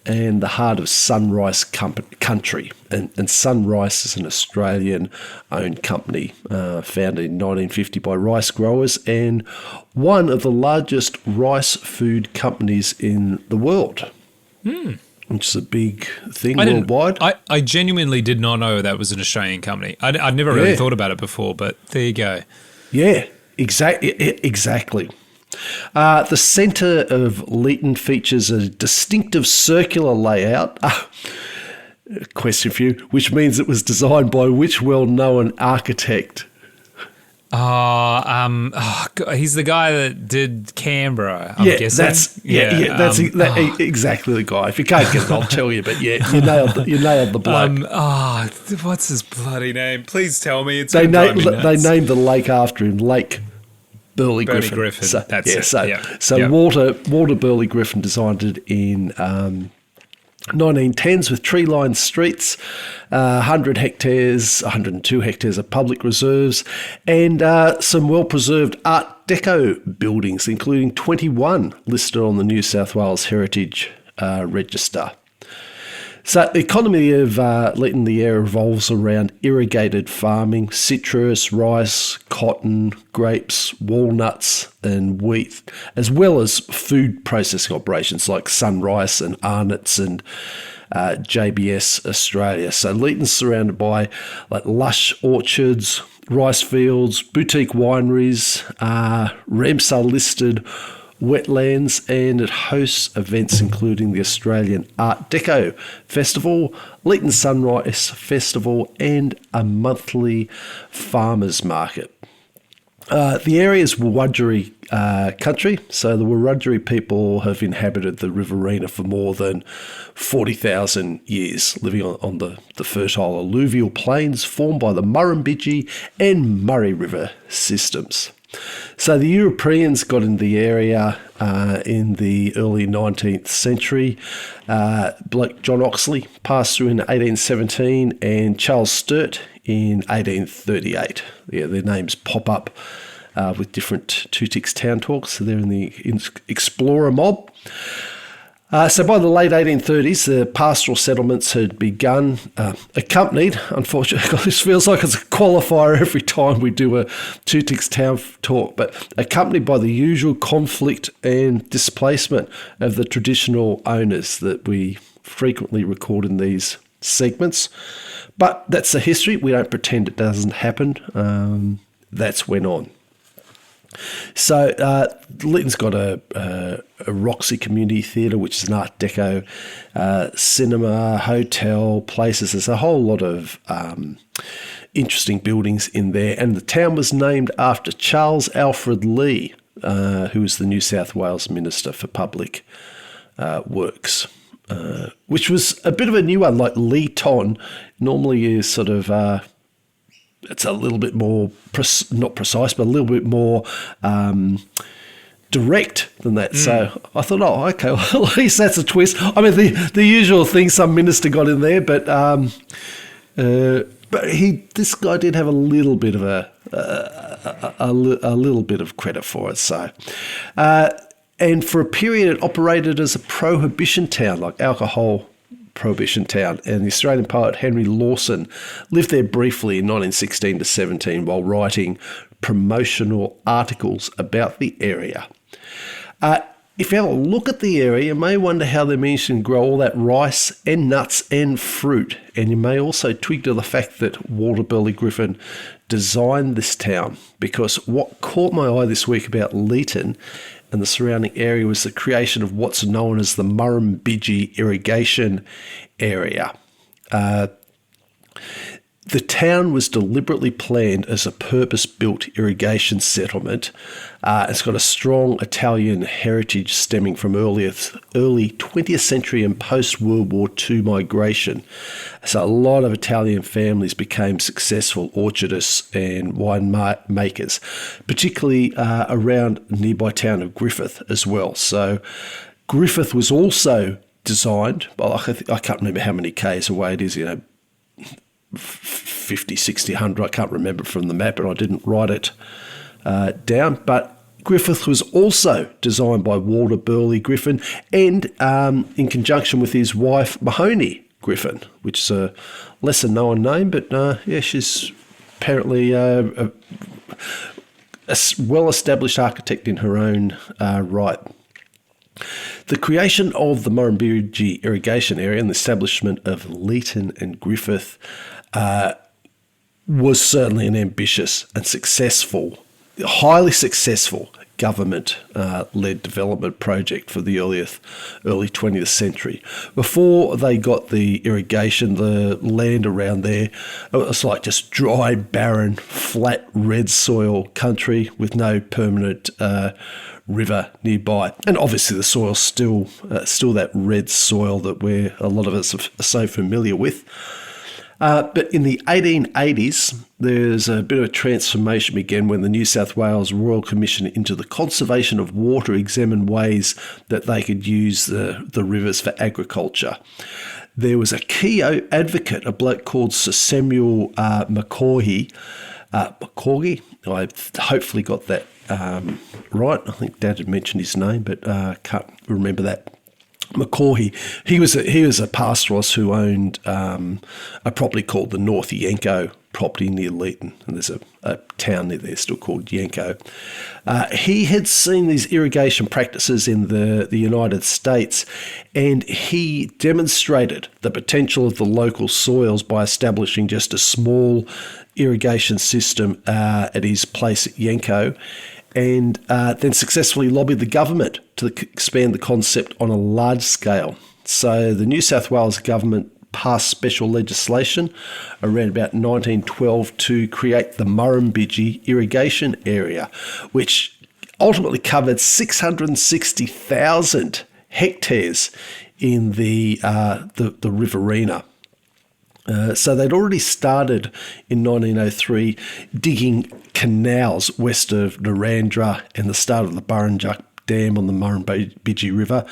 and the heart of Sunrise Country. And Sunrise is an Australian-owned company founded in 1950 by rice growers and one of the largest rice food companies in the world. Which is a big thing worldwide. I genuinely did not know that was an Australian company. I'd never really thought about it before, but there you go. Yeah, exactly. The centre of Leeton features a distinctive circular layout. Question for you, which means it was designed by which well-known architect? He's the guy that did Canberra, I'm guessing. That's exactly the guy. If you can't get it, I'll tell you. But yeah, you nailed the bloke. What's his bloody name? Please tell me. They named the lake after him, Lake Burley Griffin. So, that's it. Walter Burley Griffin designed it in 1910s with tree-lined streets, 102 hectares of public reserves, and some well-preserved Art Deco buildings, including 21 listed on the New South Wales Heritage Register. So the economy of Leeton, the area, revolves around irrigated farming, citrus, rice, cotton, grapes, walnuts and wheat, as well as food processing operations like Sunrice and Arnott's and JBS Australia. So Leeton's surrounded by lush orchards, rice fields, boutique wineries, Ramsar listed wetlands, and it hosts events including the Australian Art Deco Festival, Leeton Sunrise Festival, and a monthly farmers market. The area is Wiradjuri country, so the Wiradjuri people have inhabited the riverina for more than 40,000 years, living on the fertile alluvial plains formed by the Murrumbidgee and Murray River systems. So the Europeans got into the area in the early 19th century. Bloke John Oxley passed through in 1817 and Charles Sturt in 1838. Yeah, their names pop up with different Two Ticks Town talks. So they're in the explorer mob. So by the late 1830s, the pastoral settlements had begun, accompanied, unfortunately, this feels like it's a qualifier every time we do a Two Ticks Town talk, but accompanied by the usual conflict and displacement of the traditional owners that we frequently record in these segments. But that's the history. We don't pretend it doesn't happen. That's went on. So Leeton's got a Roxy Community Theatre, which is an Art Deco cinema, hotel, places. There's a whole lot of interesting buildings in there. And the town was named after Charles Alfred Lee, who was the New South Wales Minister for Public Works, which was a bit of a new one, like Leeton normally is sort of... it's a little bit more, not precise, but a little bit more direct than that. So I thought, oh, okay, well, at least that's a twist. I mean, the usual thing some minister got in there, but this guy did have a little bit of a little bit of credit for it. So, and for a period, it operated as a prohibition town, like alcohol prohibition town, and the Australian poet Henry Lawson lived there briefly in 1916 to 17 while writing promotional articles about the area. If you have a look at the area, you may wonder how they managed to grow all that rice and nuts and fruit, and you may also twig to the fact that Walter Burley Griffin designed this town, because what caught my eye this week about Leeton and the surrounding area was the creation of what's known as the Murrumbidgee irrigation area. The town was deliberately planned as a purpose-built irrigation settlement. It's got a strong Italian heritage stemming from early 20th century and post-World War II migration. So a lot of Italian families became successful orchardists and wine makers, particularly around nearby town of Griffith as well. So Griffith was also designed, well, I can't remember how many k's away it is, 50, 60, 100, I can't remember from the map, and I didn't write it down. But Griffith was also designed by Walter Burley Griffin and in conjunction with his wife Mahoney Griffin, which is a lesser known name, but she's apparently a well-established architect in her own right. The creation of the Murrumbidgee irrigation area and the establishment of Leeton and Griffith was certainly an ambitious and highly successful government-led development project for the early 20th century. Before they got the irrigation, the land around there, it was like just dry, barren, flat, red soil country with no permanent river nearby. And obviously the soil's still that red soil that a lot of us are so familiar with. But in the 1880s, there's a bit of a transformation began when the New South Wales Royal Commission into the Conservation of Water examined ways that they could use the rivers for agriculture. There was a key advocate, a bloke called Sir Samuel McCaughey. I hopefully got that right. I think Dad had mentioned his name, but can't remember that. McCaughey, he was a pastoralist who owned a property called the North Yanko property near Leeton, and there's a town near there still called Yanko. He had seen these irrigation practices in the United States, and he demonstrated the potential of the local soils by establishing just a small irrigation system at his place at Yanko, and then successfully lobbied the government to expand the concept on a large scale. So the New South Wales government passed special legislation around about 1912 to create the Murrumbidgee irrigation area, which ultimately covered 660,000 hectares in the Riverina. So they'd already started in 1903 digging canals west of Narrandera and the start of the Burrinjuck Dam on the Murrumbidgee River,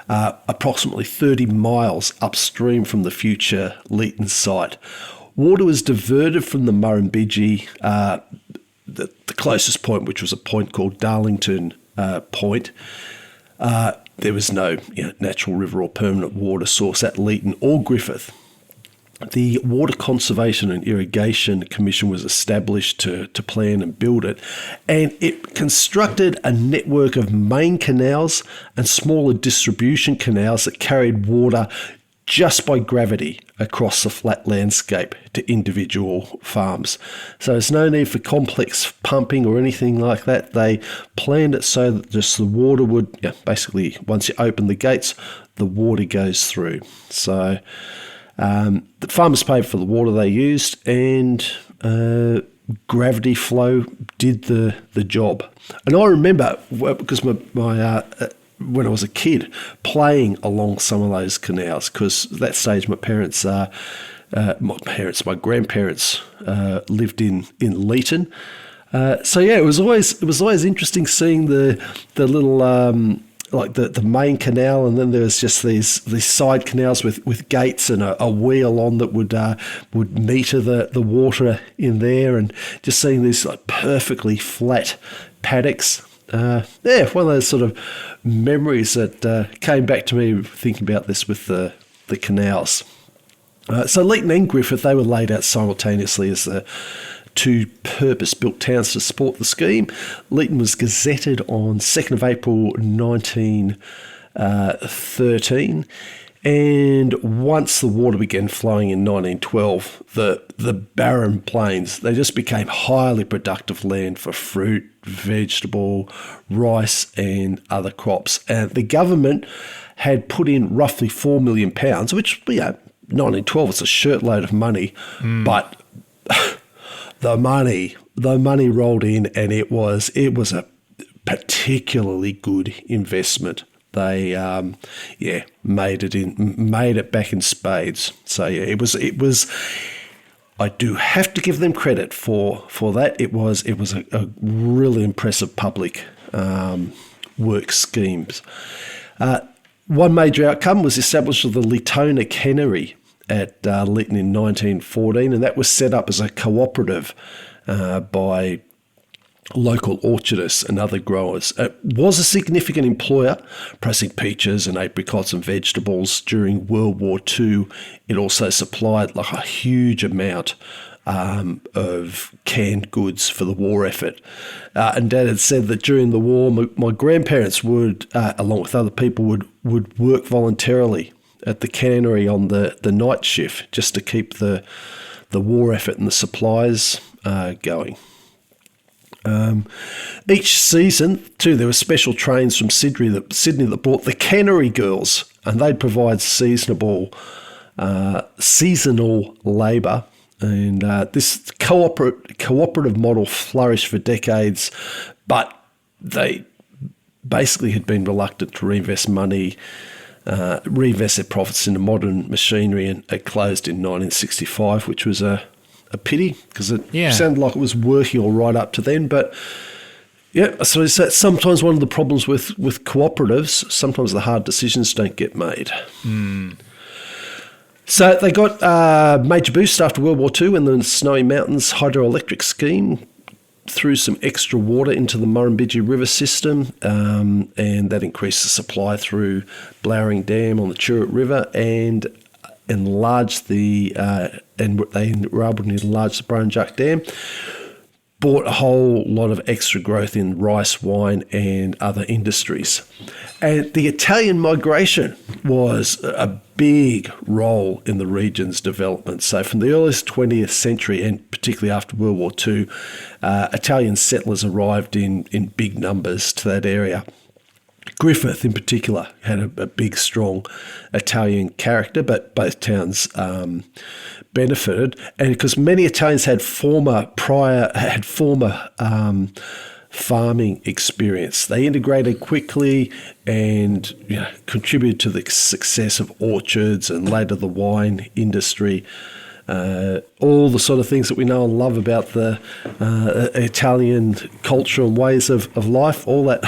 approximately 30 miles upstream from the future Leeton site. Water was diverted from the Murrumbidgee, the closest point, which was a point called Darlington Point. There was no natural river or permanent water source at Leeton or Griffith. The Water Conservation and Irrigation Commission was established to plan and build it, and it constructed a network of main canals and smaller distribution canals that carried water just by gravity across the flat landscape to individual farms. So there's no need for complex pumping or anything like that. They planned it so that just the water would, basically, once you open the gates, the water goes through. So the farmers paid for the water they used, and gravity flow did the job. And I remember, because when I was a kid, playing along some of those canals, because at that stage my grandparents lived in Leeton. So yeah, it was always interesting seeing the little like the main canal, and then there was just these side canals with gates and a wheel on that would meter the water in there, and just seeing these like perfectly flat paddocks. One of those sort of memories that came back to me thinking about this with the canals. So Leeton and Griffith, they were laid out simultaneously as the two purpose-built towns to support the scheme. Leeton was gazetted on 2nd of April 1913, and once the water began flowing in 1912, the barren plains, they just became highly productive land for fruit, vegetable, rice and other crops. And the government had put in roughly £4 million, which, 1912 was a shirtload of money, but the money rolled in, and it was a particularly good investment. They made it back in spades. So yeah, it was. I do have to give them credit for that. It was a really impressive public work schemes. One major outcome was the establishment of the Leetona Cannery at Leeton in 1914, and that was set up as a cooperative by local orchardists and other growers. It was a significant employer, pressing peaches and apricots and vegetables. During World War II, it also supplied like a huge amount of canned goods for the war effort. And Dad had said that during the war, my grandparents would, along with other people, would work voluntarily at the cannery on the night shift just to keep the war effort and the supplies going. Each season, too, there were special trains from Sydney that brought the cannery girls, and they'd provide seasonal labour. And this cooperative model flourished for decades, but they basically had been reluctant to reinvest their profits into modern machinery, and it closed in 1965, which was a pity, because it sounded like it was working all right up to then. But yeah, so that's sometimes one of the problems with cooperatives. Sometimes the hard decisions don't get made. So they got a major boost after World War II when the Snowy Mountains hydroelectric scheme threw some extra water into the Murrumbidgee River system, and that increased the supply through Blowering Dam on the Churrup River, and enlarged they were able to enlarge the Burrinjuck Dam. Brought a whole lot of extra growth in rice, wine and other industries. And the Italian migration was a big role in the region's development. So from the earliest 20th century, and particularly after World War II, Italian settlers arrived in big numbers to that area. Griffith, in particular, had a big, strong Italian character, but both towns benefited, and because many Italians had former farming experience, they integrated quickly and contributed to the success of orchards and later the wine industry. All the sort of things that we know and love about the Italian culture and ways of life, all that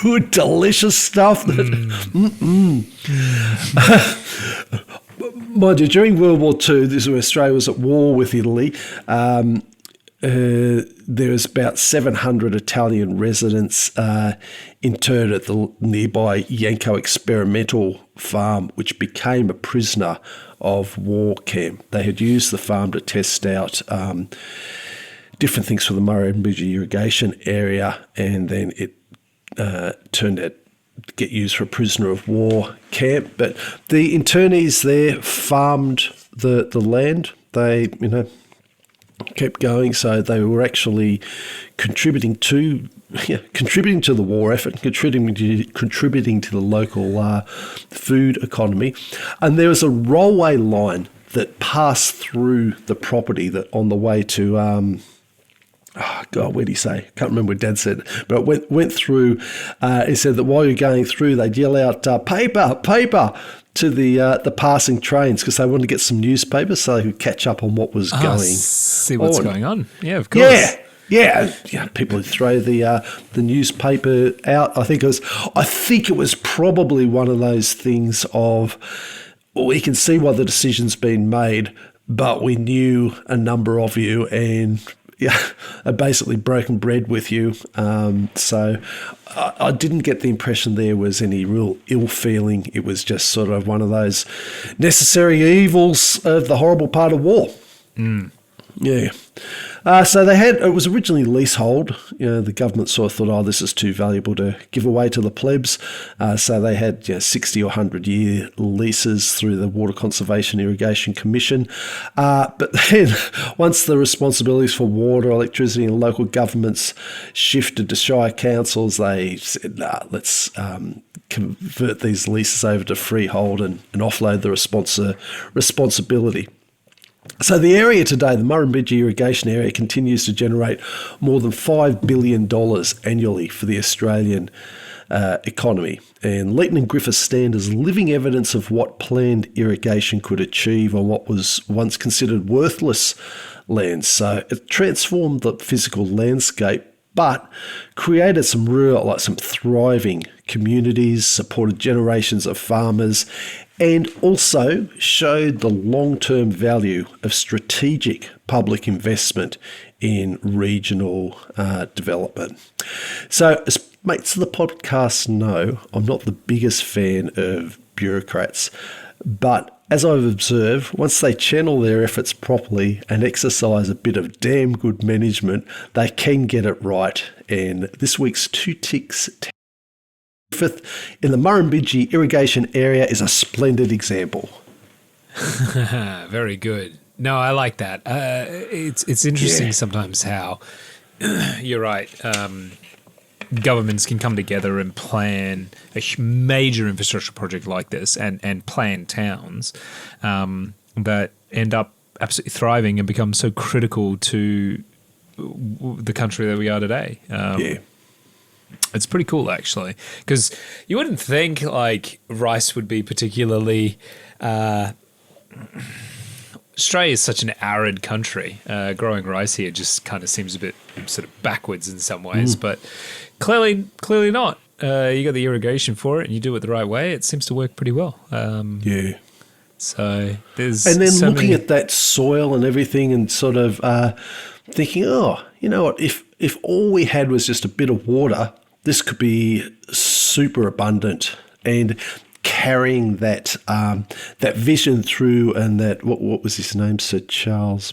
good, delicious stuff. Mind you, during World War II, this is when Australia was at war with Italy, there was about 700 Italian residents interred at the nearby Yanko experimental farm, which became a prisoner of war camp. They had used the farm to test out different things for the Murrumbidgee irrigation area, and then it turned out to get used for a prisoner of war camp. But the internees there farmed the land. They, kept going, so they were actually contributing to the war effort, contributing to the local food economy. And there was a railway line that passed through the property that on the way to where did he say? Can't remember what Dad said, but it went through. He said that while you're going through, they'd yell out paper to the passing trains, because they wanted to get some newspapers so they could catch up on what was going. See what's going on. Yeah, of course. Yeah. People would throw the newspaper out. I think it was probably one of those things of, we can see why the decision's been made, but we knew a number of you and I basically broken bread with you. So I didn't get the impression there was any real ill feeling. It was just sort of one of those necessary evils of the horrible part of war. Yeah. So it was originally leasehold. The government sort of thought, this is too valuable to give away to the plebs. So they had 60 or 100-year leases through the Water Conservation Irrigation Commission. But then once the responsibilities for water, electricity and local governments shifted to shire councils, they said, let's convert these leases over to freehold and offload the responsibility. So the area today, the Murrumbidgee irrigation area, continues to generate more than $5 billion annually for the Australian economy. And Leeton and Griffith stand as living evidence of what planned irrigation could achieve on what was once considered worthless land. So it transformed the physical landscape, but created some thriving communities, supported generations of farmers, and also showed the long-term value of strategic public investment in regional development. So, as mates of the podcast know, I'm not the biggest fan of bureaucrats, but as I've observed, once they channel their efforts properly and exercise a bit of damn good management, they can get it right. And this week's 2 ticks in the Murrumbidgee irrigation area is a splendid example. Very good. No, I like that. It's interesting sometimes how you're right. Governments can come together and plan a major infrastructure project like this and plan towns that end up absolutely thriving and become so critical to the country that we are today. It's pretty cool, actually, because you wouldn't think like rice would be particularly. Australia is such an arid country. Growing rice here just kind of seems a bit sort of backwards in some ways, but clearly not. You got the irrigation for it, and you do it the right way. It seems to work pretty well. So there's looking at that soil and everything, and sort of thinking, you know what? If all we had was just a bit of water, this could be super abundant. And carrying that that vision through, and that what was his name? Sir Charles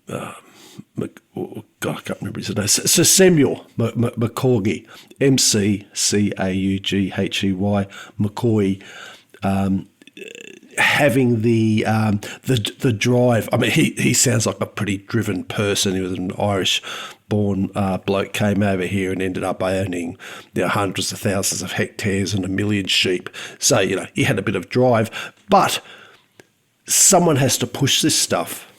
God, I can't remember his name. Sir Samuel Macaughy, McCaughey, McCaughey. having the drive. I mean, he sounds like a pretty driven person. He was an Irish-born bloke, came over here and ended up owning hundreds of thousands of hectares and 1 million sheep. So, he had a bit of drive. But someone has to push this stuff.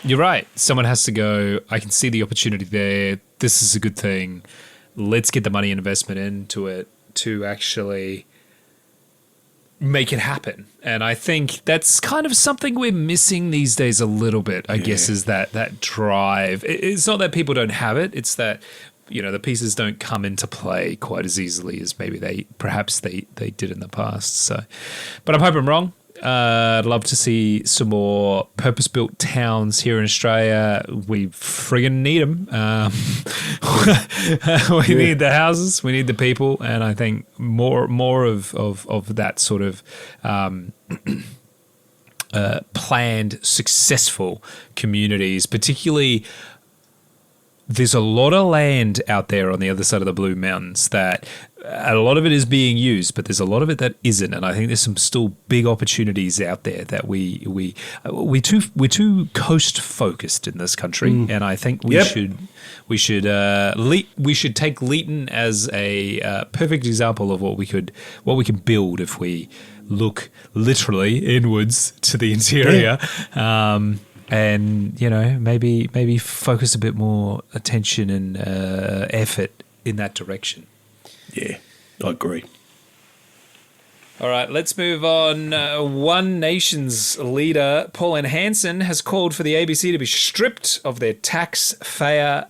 You're right. Someone has to go, I can see the opportunity there. This is a good thing. Let's get the money and investment into it to actually make it happen. And I think that's kind of something we're missing these days a little bit, I guess, is that drive. It's not that people don't have it. It's that, the pieces don't come into play quite as easily as maybe they did in the past. So, but I'm hoping I'm wrong. I'd love to see some more purpose-built towns here in Australia. We friggin' need them. We need the houses, we need the people, and I think more of that sort of planned, successful communities, particularly. There's a lot of land out there on the other side of the Blue Mountains that a lot of it is being used, but there's a lot of it that isn't. And I think there's some still big opportunities out there that we're too coast focused in this country. And I think we should take Leeton as a perfect example of what we can build if we look literally inwards to the interior. And maybe focus a bit more attention and effort in that direction. Yeah, I agree. All right, let's move on. One Nation's leader, Pauline Hanson, has called for the ABC to be stripped of their taxpayer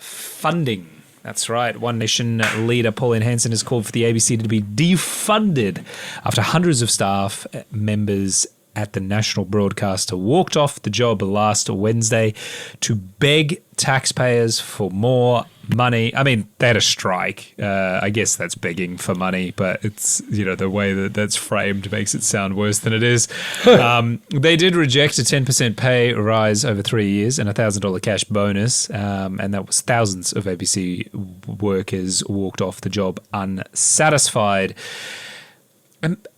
funding. That's right. One Nation leader Pauline Hanson has called for the ABC to be defunded after hundreds of staff members at the national broadcaster walked off the job last Wednesday to beg taxpayers for more money. I mean, they had a strike. I guess that's begging for money, but it's, the way that that's framed makes it sound worse than it is. They did reject a 10% pay rise over 3 years and a $1,000 cash bonus. And that was thousands of ABC workers walked off the job unsatisfied.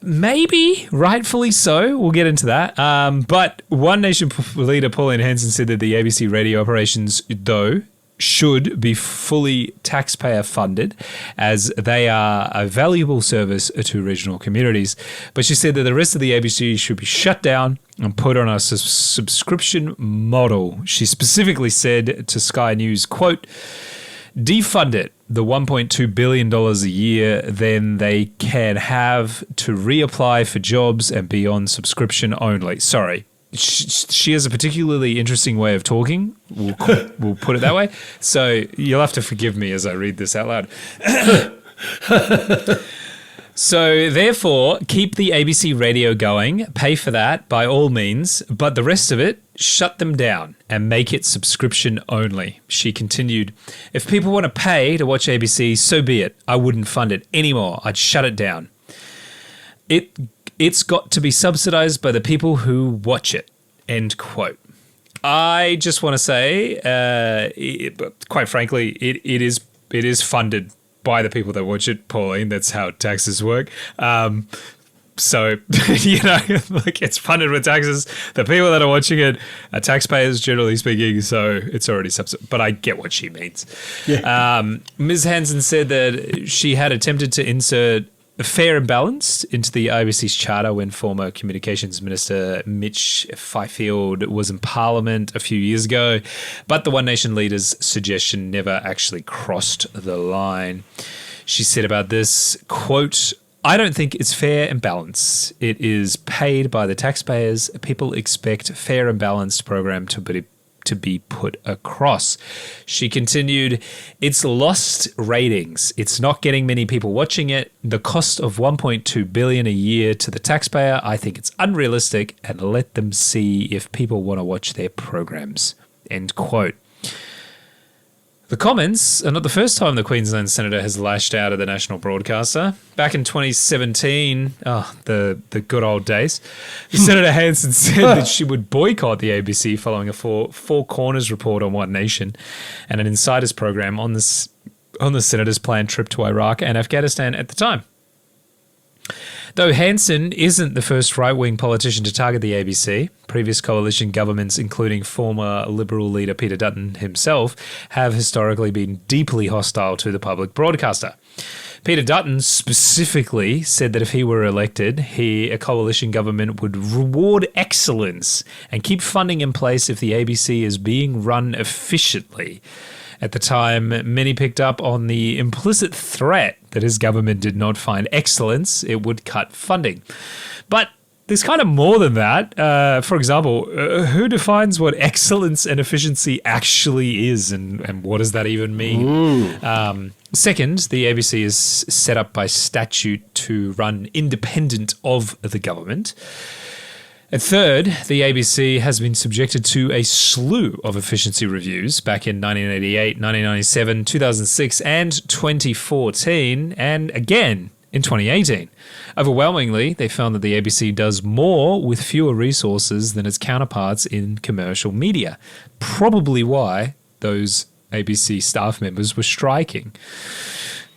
Maybe rightfully so. We'll get into that. But One Nation leader Pauline Hanson said that the ABC radio operations, though, should be fully taxpayer funded as they are a valuable service to regional communities. But she said that the rest of the ABC should be shut down and put on a subscription model. She specifically said to Sky News, quote, defund it, the $1.2 billion a year, then they can have to reapply for jobs and be on subscription only. Sorry. She has a particularly interesting way of talking. We'll put it that way. So you'll have to forgive me as I read this out loud. So therefore, keep the ABC radio going, pay for that by all means, but the rest of it, shut them down and make it subscription only. She continued, if people want to pay to watch ABC, so be it. I wouldn't fund it anymore. I'd shut it down. It's got to be subsidized by the people who watch it, end quote. I just want to say, quite frankly, it is funded by the people that watch it, Pauline. That's how taxes work. So, it's funded with taxes. The people that are watching it are taxpayers, generally speaking, so it's already subsidized. But I get what she means. Yeah. Ms. Hanson said that she had attempted to insert fair and balanced into the IBC's charter when former Communications Minister Mitch Fifield was in Parliament a few years ago, but the One Nation leader's suggestion never actually crossed the line. She said about this, quote, I don't think it's fair and balanced. It is paid by the taxpayers. People expect fair and balanced program to be put across. She continued, it's lost ratings. It's not getting many people watching it. The cost of $1.2 billion a year to the taxpayer, I think it's unrealistic, and let them see if people want to watch their programs. End quote. The comments are not the first time the Queensland Senator has lashed out at the national broadcaster. Back in 2017, the good old days, Senator Hanson said that she would boycott the ABC following a Four Corners report on One Nation and an insiders program on the Senator's planned trip to Iraq and Afghanistan at the time. Though Hanson isn't the first right-wing politician to target the ABC, previous coalition governments, including former Liberal leader Peter Dutton himself, have historically been deeply hostile to the public broadcaster. Peter Dutton specifically said that if he were elected, a coalition government would reward excellence and keep funding in place if the ABC is being run efficiently. At the time, many picked up on the implicit threat that his government did not find excellence, it would cut funding. But there's kind of more than that. For example, who defines what excellence and efficiency actually is, and what does that even mean? Second, the ABC is set up by statute to run independent of the government. And third, the ABC has been subjected to a slew of efficiency reviews back in 1988, 1997, 2006, and 2014, and again in 2018. Overwhelmingly, they found that the ABC does more with fewer resources than its counterparts in commercial media. Probably why those ABC staff members were striking.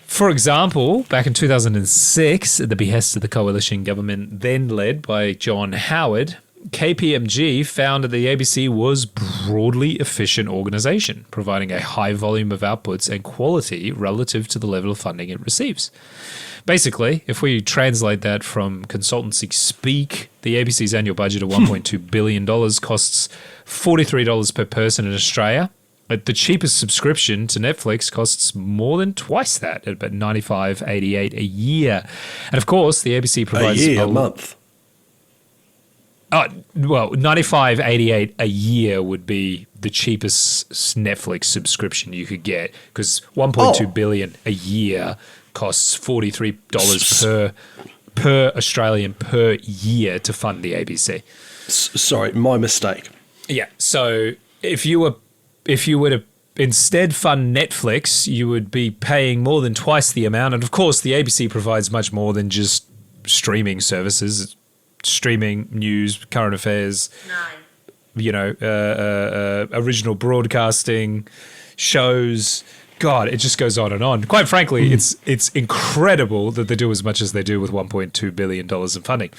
For example, back in 2006, at the behest of the coalition government then led by John Howard, KPMG found that the ABC was broadly efficient organisation, providing a high volume of outputs and quality relative to the level of funding it receives. Basically, if we translate that from consultancy speak, the ABC's annual budget of $1.2 billion costs $43 per person in Australia. The cheapest subscription to Netflix costs more than twice that, at about $95.88 a year. And of course, the ABC provides a month. Well, $95.88 a year would be the cheapest Netflix subscription you could get, because $1.2 billion a year costs $43 per Australian per year to fund the ABC. Sorry, my mistake. Yeah, so if you were to instead fund Netflix, you would be paying more than twice the amount. And of course, the ABC provides much more than just streaming services, streaming news, current affairs, original broadcasting, shows. God, it just goes on and on. Quite frankly, it's incredible that they do as much as they do with $1.2 billion in funding.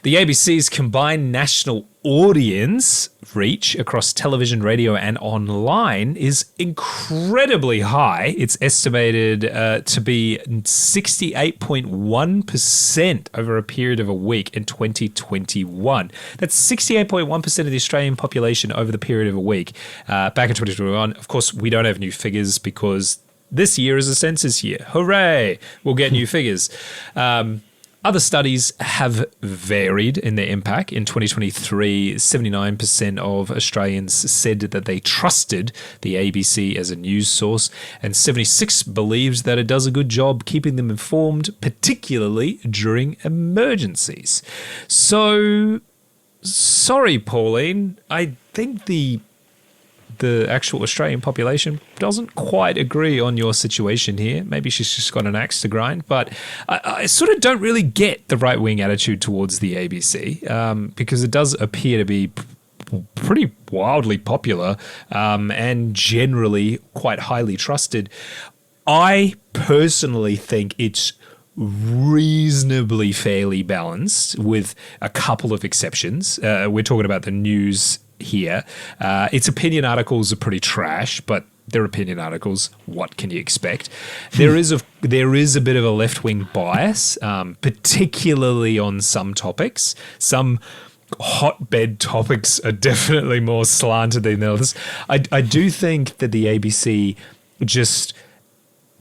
The ABC's combined national audience reach across television, radio, and online is incredibly high. It's estimated to be 68.1% over a period of a week in 2021. That's 68.1% of the Australian population over the period of a week. Back in 2021, of course, we don't have new figures because this year is a census year. Hooray! We'll get new figures. Other studies have varied in their impact. In 2023, 79% of Australians said that they trusted the ABC as a news source, and 76% believed that it does a good job keeping them informed, particularly during emergencies. So, sorry, Pauline, I think the actual Australian population doesn't quite agree on your situation here. Maybe she's just got an axe to grind, but I sort of don't really get the right-wing attitude towards the ABC because it does appear to be pretty wildly popular and generally quite highly trusted. I personally think it's reasonably fairly balanced with a couple of exceptions. We're talking about the news here. Its opinion articles are pretty trash, but they're opinion articles. What can you expect? There is a bit of a left-wing bias, particularly on some topics. Some hotbed topics are definitely more slanted than others. I do think that the ABC just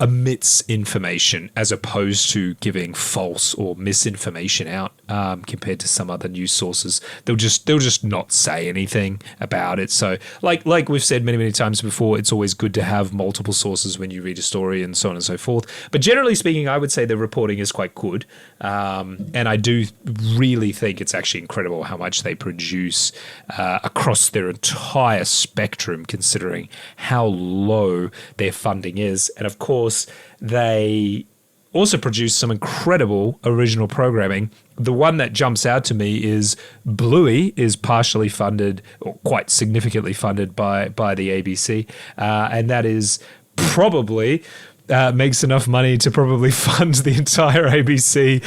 omits information as opposed to giving false or misinformation out compared to some other news sources. They'll just not say anything about it. So like we've said many times before, it's always good to have multiple sources when you read a story and so on and so forth. But generally speaking, I would say the reporting is quite good. And I do really think it's actually incredible how much they produce across their entire spectrum, considering how low their funding is. And of course, they also produce some incredible original programming. The one that jumps out to me is Bluey is partially funded, or quite significantly funded by the ABC, and that is probably makes enough money to probably fund the entire ABC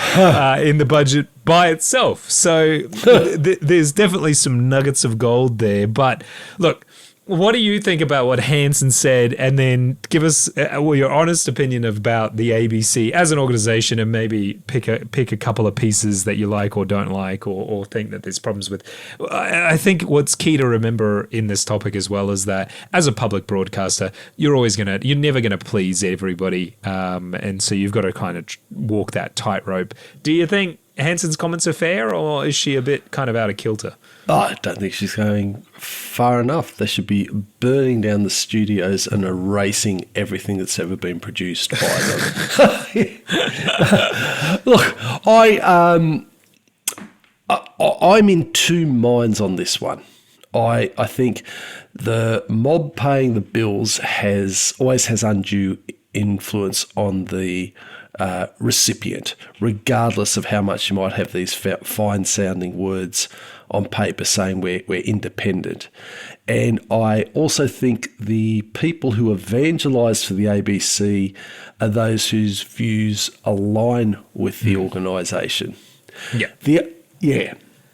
in the budget by itself. So there's definitely some nuggets of gold there. But look, what do you think about what Hanson said? And then give us your honest opinion about the ABC as an organization, and maybe pick a couple of pieces that you like or don't like, or think that there's problems with. I think what's key to remember in this topic as well is that as a public broadcaster, you're never gonna please everybody, and so you've got to kind of walk that tightrope. Do you think Hanson's comments are fair, or is she a bit kind of out of kilter? I don't think she's going far enough. They should be burning down the studios and erasing everything that's ever been produced by them. Look, I'm in two minds on this one. I think the mob paying the bills always has undue influence on the recipient, regardless of how much you might have these fine-sounding words on paper saying we're independent. And I also think the people who evangelise for the ABC are those whose views align with the organisation. Yeah.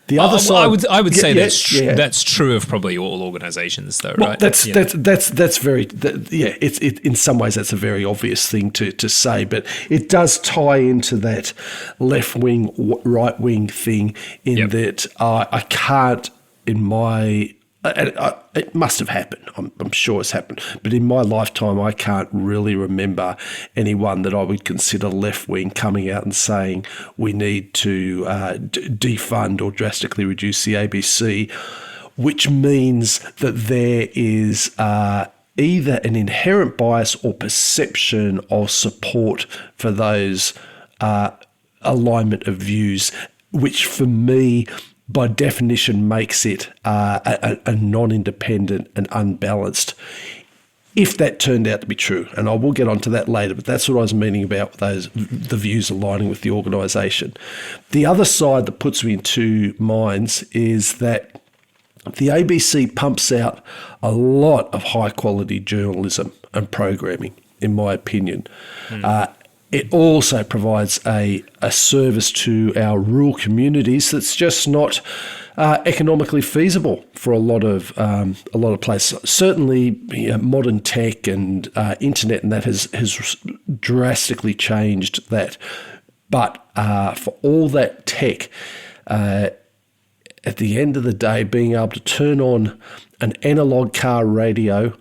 The other side, I would say that's true of probably all organisations, though, well, right? That's very It's in some ways that's a very obvious thing to say, but it does tie into that left wing, right wing thing in that I can't in my. It must have happened. I'm sure it's happened. But in my lifetime, I can't really remember anyone that I would consider left-wing coming out and saying we need to defund or drastically reduce the ABC, which means that there is either an inherent bias or perception of support for those alignment of views, which for me, by definition, makes it a non-independent and unbalanced, if that turned out to be true. And I will get onto that later, but that's what I was meaning about the views aligning with the organisation. The other side that puts me in two minds is that the ABC pumps out a lot of high-quality journalism and programming, in my opinion. It also provides a service to our rural communities that's just not economically feasible for a lot of places. Certainly, modern tech and internet and that has drastically changed that. But for all that tech, at the end of the day, being able to turn on an analog car radio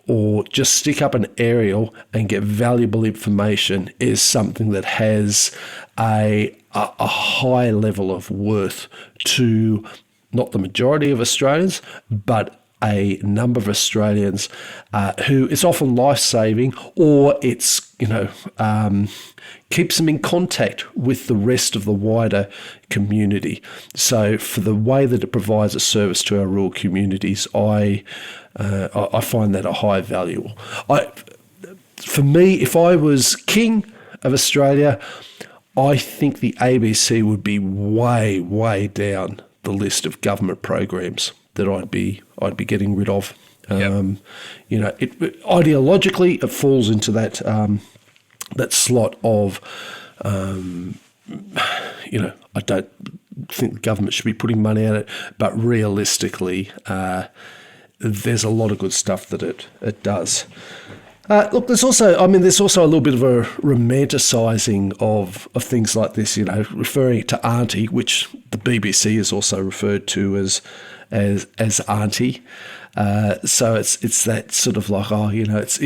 or just stick up an aerial and get valuable information is something that has a high level of worth to not the majority of Australians, but a number of Australians who it's often life-saving, or it's, keeps them in contact with the rest of the wider community. So for the way that it provides a service to our rural communities, I find that a high value. For me, if I was king of Australia, I think the ABC would be way, way down the list of government programs that I'd be getting rid of. Ideologically, it falls into that slot of, I don't think the government should be putting money at it, but realistically, there's a lot of good stuff that it does. Look, there's also a little bit of a romanticising of things like this, referring to Auntie, which the BBC is also referred to as Auntie. So it's that sort of like, it's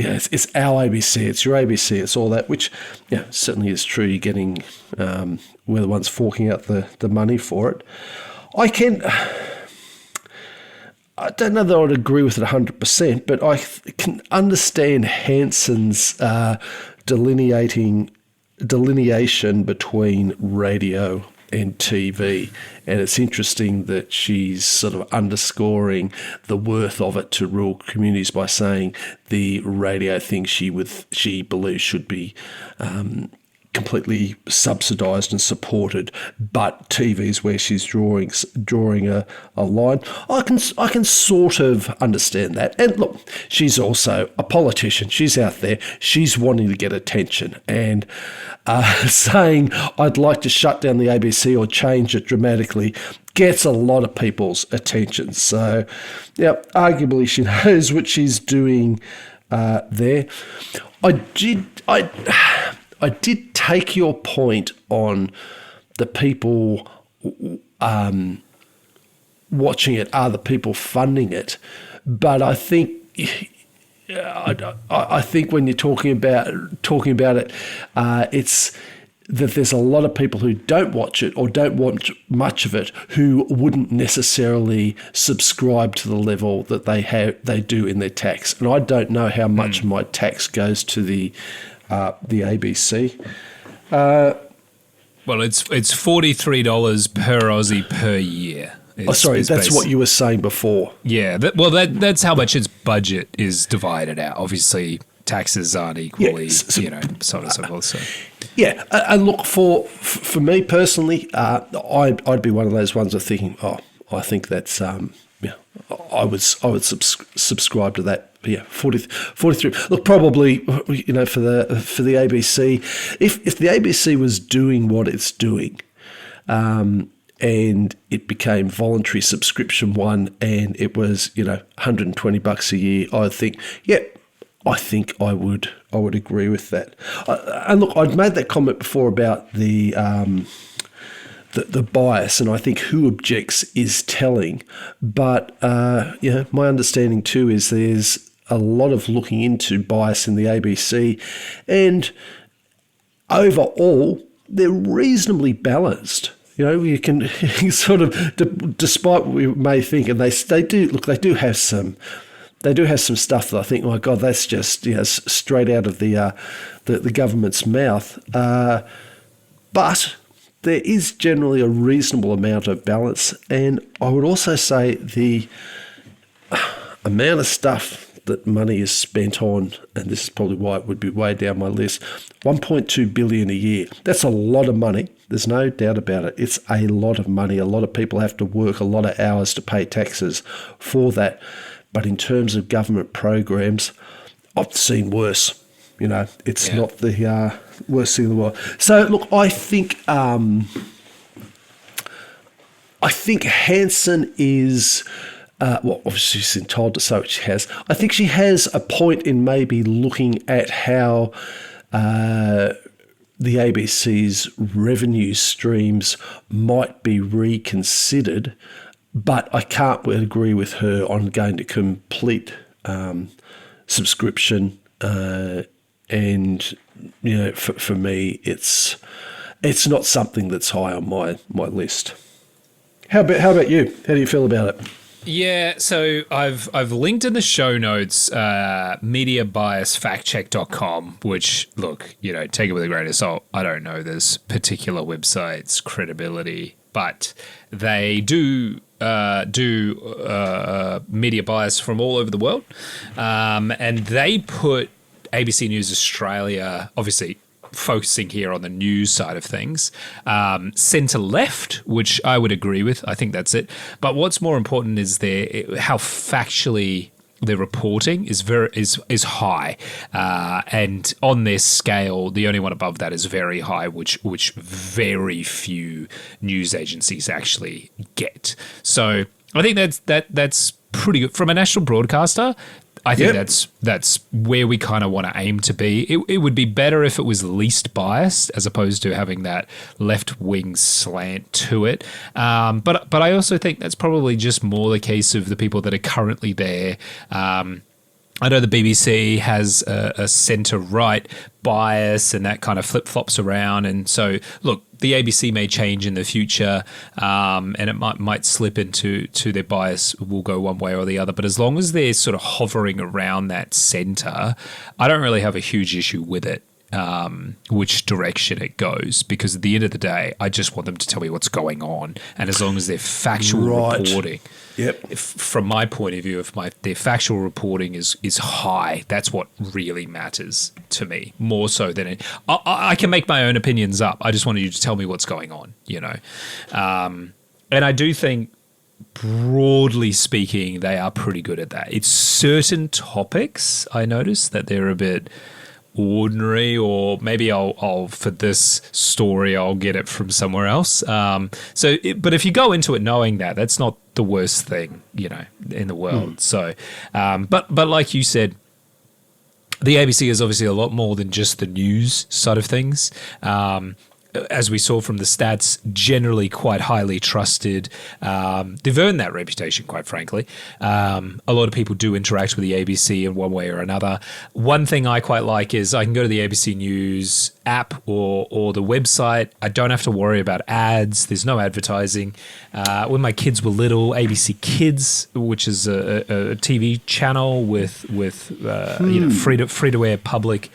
our ABC, it's your ABC, it's all that, which certainly is true. You're getting, we're the ones forking out the money for it. I don't know that I would agree with it 100%, but I can understand Hanson's delineation between radio and TV, and it's interesting that she's sort of underscoring the worth of it to rural communities by saying the radio thing she believes should be completely subsidised and supported, but TVs where she's drawing a line. I can sort of understand that. And look, she's also a politician. She's out there. She's wanting to get attention. And saying, I'd like to shut down the ABC or change it dramatically, gets a lot of people's attention. So, yeah, arguably she knows what she's doing there. I did take your point on the people watching it, other people funding it, but I think when you're talking about it, it's that there's a lot of people who don't watch it or don't watch much of it who wouldn't necessarily subscribe to the level that they do in their tax, and I don't know how much of my tax goes to the ABC. Well, it's $43 per Aussie per year. That's what you were saying before. Yeah, that's how much its budget is divided out. Obviously, taxes aren't equally, so on and so forth. So. Yeah, and look, for me personally, I'd be one of those ones of thinking, I think that's I would subscribe to that. Yeah, 43. Look, probably for the ABC, if the ABC was doing what it's doing, and it became voluntary subscription one, and it was $120 a year, I think I would agree with that. And look, I'd made that comment before about the bias, and I think who objects is telling. But my understanding too is there's a lot of looking into bias in the ABC, and overall they're reasonably balanced. You can sort of, despite what we may think, and they do have some stuff that I think, oh my God, that's just straight out of the government's mouth. But there is generally a reasonable amount of balance, and I would also say the amount of stuff that money is spent on, and this is probably why it would be way down my list, $1.2 billion a year. That's a lot of money. There's no doubt about it. It's a lot of money. A lot of people have to work a lot of hours to pay taxes for that. But in terms of government programs, I've seen worse. It's not the worst thing in the world. So look, I think Hanson is. Obviously she's entitled to say what she has. I think she has a point in maybe looking at how the ABC's revenue streams might be reconsidered, but I can't agree with her on going to complete subscription. And for me, it's not something that's high on my list. How about you? How do you feel about it? Yeah, so I've linked in the show notes mediabiasfactcheck.com, which, look, take it with a grain of salt. I don't know this particular website's credibility, but they do media bias from all over the world, and they put ABC News Australia, obviously focusing here on the news side of things, centre left, which I would agree with. I think that's it. But what's more important is how factually their reporting is high, and on their scale, the only one above that is very high, which very few news agencies actually get. So I think that's pretty good from a national broadcaster. I think that's where we kind of want to aim to be. It would be better if it was least biased as opposed to having that left-wing slant to it. But I also think that's probably just more the case of the people that are currently there. I know the BBC has a centre-right bias and that kind of flip-flops around. And so, look, the ABC may change in the future, and it might slip into their bias will go one way or the other. But as long as they're sort of hovering around that centre, I don't really have a huge issue with it. which direction it goes, because at the end of the day, I just want them to tell me what's going on, and as long as they're factual reporting, from my point of view, if their factual reporting is high, that's what really matters to me, more so than it. I can make my own opinions up. I just wanted you to tell me what's going on, and I do think, broadly speaking, they are pretty good at that. It's certain topics I notice that they're a bit ordinary, or maybe I'll for this story I'll get it from somewhere else. But if you go into it knowing that, that's not the worst thing, in the world. So, but like you said, the ABC is obviously a lot more than just the news side of things. As we saw from the stats, generally quite highly trusted. They've earned that reputation, quite frankly. A lot of people do interact with the ABC in one way or another. One thing I quite like is I can go to the ABC News app or the website. I don't have to worry about ads. There's no advertising. When my kids were little, ABC Kids, which is a TV channel with free to air public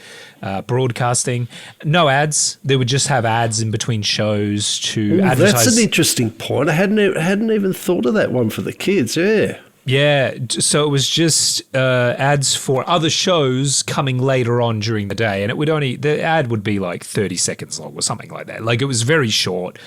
broadcasting, no ads. They would just have ads in between shows to advertise. That's an interesting point. I hadn't even thought of that one for the kids. Yeah, so it was just ads for other shows coming later on during the day, and the ad would be like 30 seconds long or something like that. Like, it was very short.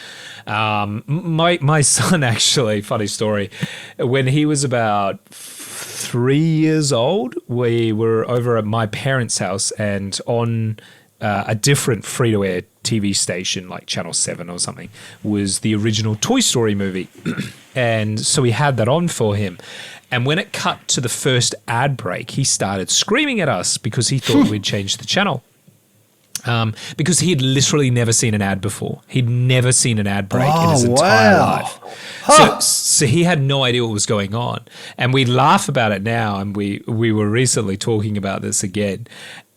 My son, actually, funny story, when he was about 3 years old, we were over at my parents' house, and on a different free-to-air TV station, like Channel 7 or something, was the original Toy Story movie. And so we had that on for him. And when it cut to the first ad break, he started screaming at us because he thought we'd changed the channel. Because he had literally never seen an ad before. He'd never seen an ad break in his entire life. So he had no idea what was going on. And we laugh about it now, and we were recently talking about this again.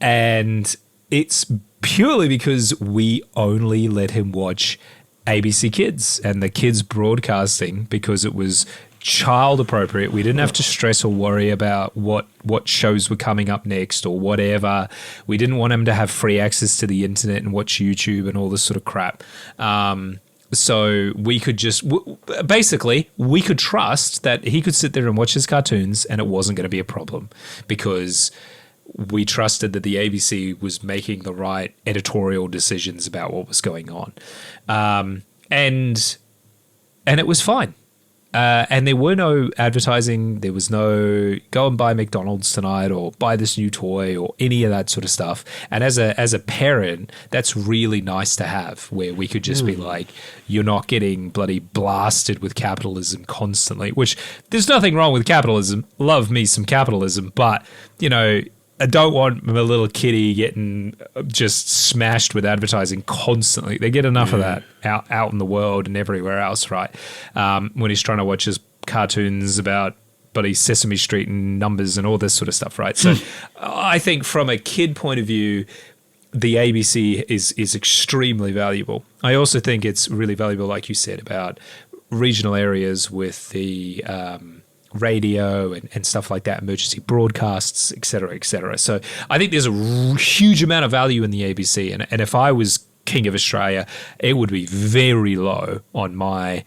And it's purely because we only let him watch ABC Kids and the kids broadcasting, because it was child appropriate. We didn't have to stress or worry about what shows were coming up next or whatever. We didn't want him to have free access to the internet and watch YouTube and all this sort of crap. So we could just basically we could trust that he could sit there and watch his cartoons and it wasn't going to be a problem, because we trusted that the ABC was making the right editorial decisions about what was going on. And it was fine. And there were no advertising. There was no go and buy McDonald's tonight or buy this new toy or any of that sort of stuff. And as a parent, that's really nice to have, where we could just be like, you're not getting bloody blasted with capitalism constantly, which there's nothing wrong with capitalism. Love me some capitalism. But, I don't want my little kitty getting just smashed with advertising constantly. They get enough of that out in the world and everywhere else, right? When he's trying to watch his cartoons about bloody Sesame Street and Numbers and all this sort of stuff, right? So I think from a kid point of view, the ABC is extremely valuable. I also think it's really valuable, like you said, about regional areas with the radio and stuff like that, emergency broadcasts, et cetera, et cetera. So I think there's a huge amount of value in the ABC. And if I was King of Australia, it would be very low on my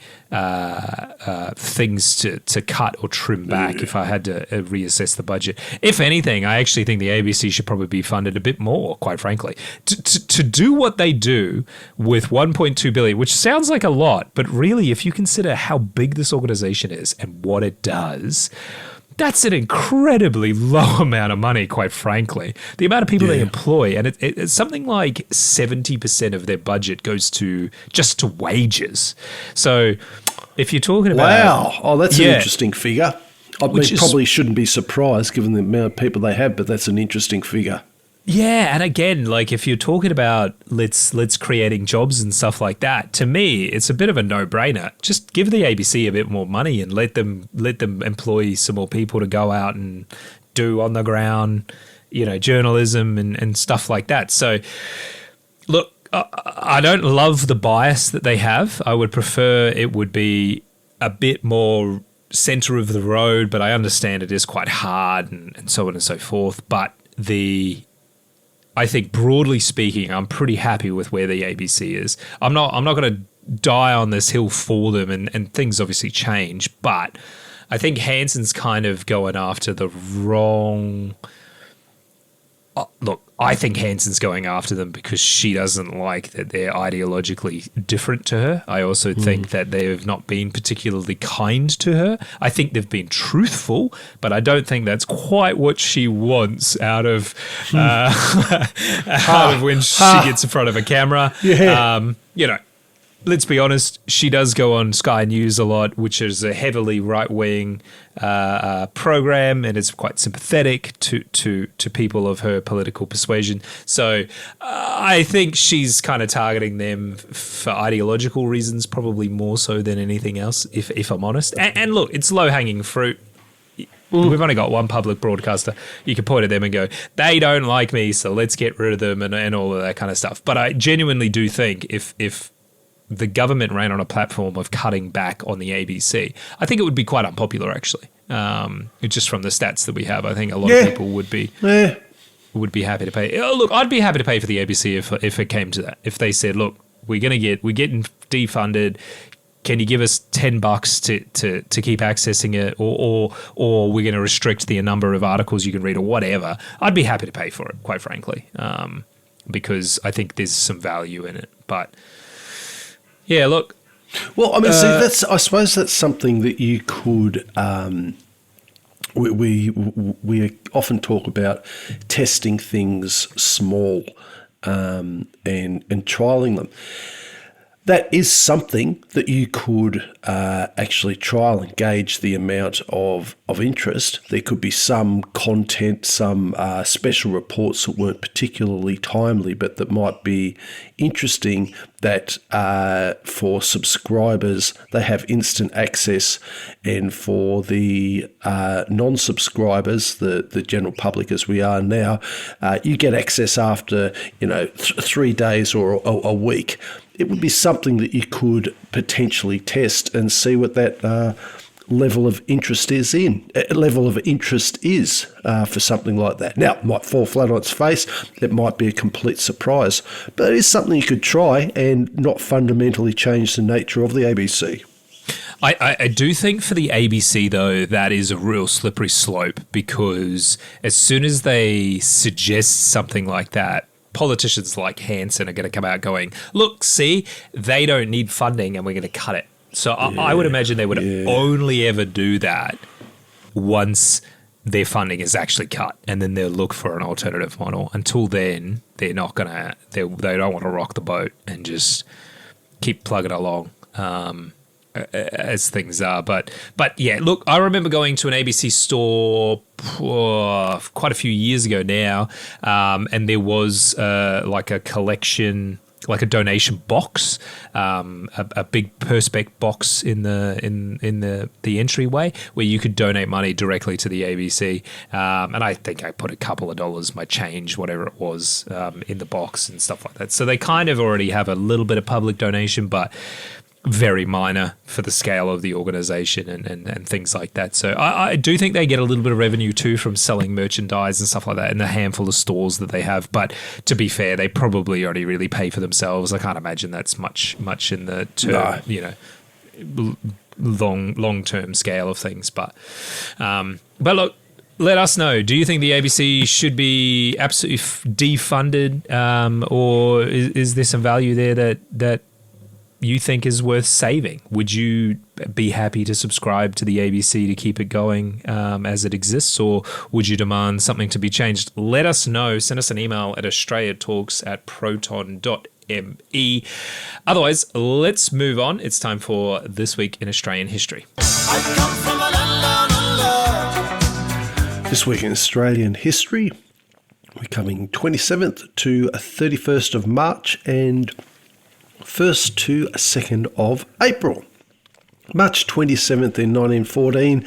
things to cut or trim back if I had to reassess the budget. If anything, I actually think the ABC should probably be funded a bit more, quite frankly. To do what they do with $1.2 billion, which sounds like a lot, but really, if you consider how big this organization is and what it does, that's an incredibly low amount of money, quite frankly. The amount of people they employ, and it's something like 70% of their budget goes just to wages. So if you're talking about... Wow. Oh, that's an interesting figure. I probably shouldn't be surprised given the amount of people they have, but that's an interesting figure. Yeah, and again, like if you're talking about let's creating jobs and stuff like that, to me, it's a bit of a no-brainer. Just give the ABC a bit more money and let them employ some more people to go out and do on the ground, journalism and stuff like that. So, look, I don't love the bias that they have. I would prefer it would be a bit more center of the road, but I understand it is quite hard and so on and so forth. But I think broadly speaking, I'm pretty happy with where the ABC is. I'm not going to die on this hill for them, and things obviously change, but I think Hanson's kind of going after the wrong. Look, I think Hanson's going after them because she doesn't like that they're ideologically different to her. I also think that they've not been particularly kind to her. I think they've been truthful, but I don't think that's quite what she wants out of when she gets in front of a camera. Yeah. Let's be honest, she does go on Sky News a lot, which is a heavily right-wing program, and it's quite sympathetic to people of her political persuasion. So I think she's kind of targeting them for ideological reasons, probably more so than anything else, if I'm honest. And look, it's low-hanging fruit. We've only got one public broadcaster. You can point at them and go, they don't like me, so let's get rid of them and all of that kind of stuff. But I genuinely do think if the government ran on a platform of cutting back on the ABC, I think it would be quite unpopular, actually. Just from the stats that we have, I think a lot of people would be happy to pay. Look, I'd be happy to pay for the ABC if it came to that. If they said, look, we're getting defunded. Can you give us $10 to keep accessing it, or we're going to restrict the number of articles you can read, or whatever? I'd be happy to pay for it, quite frankly, because I think there's some value in it. But yeah, look. Well, I mean, see, I suppose that's something that you could. We often talk about testing things small and trialing them. That is something that you could actually trial and gauge the amount of interest. There could be some content, some special reports that weren't particularly timely, but that might be interesting, that for subscribers, they have instant access, and for the non-subscribers, the general public as we are now, you get access after 3 days or a week. It would be something that you could potentially test and see what that level of interest is for something like that. Now, it might fall flat on its face. It might be a complete surprise, but it is something you could try and not fundamentally change the nature of the ABC. I do think for the ABC, though, that is a real slippery slope, because as soon as they suggest something like that, politicians like Hanson are going to come out going, look, see, they don't need funding and we're going to cut it. So I would imagine they would only ever do that once their funding is actually cut, and then they'll look for an alternative model. Until then, they're not going to, they don't want to rock the boat and just keep plugging along as things are. But yeah, look, I remember going to an ABC store quite a few years ago now, and there was like a collection, like a donation box, a big perspex box in the entryway where you could donate money directly to the ABC, and I think I put a couple of dollars, my change, whatever it was, in the box and stuff like that. So they kind of already have a little bit of public donation, but very minor for the scale of the organization and things like that. So I do think they get a little bit of revenue too from selling merchandise and stuff like that in the handful of stores that they have. But to be fair, they probably only really pay for themselves. I can't imagine that's much in the term, long-term scale of things. But look, let us know. Do you think the ABC should be absolutely defunded, or is there some value there that you think is worth saving? Would you be happy to subscribe to the ABC to keep it going as it exists, or would you demand something to be changed? Let us know. Send us an email at australiatalks@proton.me. Otherwise, let's move on. It's time for This Week in Australian History. This Week in Australian History, we're coming 27th to 31st of March and 1st to 2nd of April. March 27th in 1914,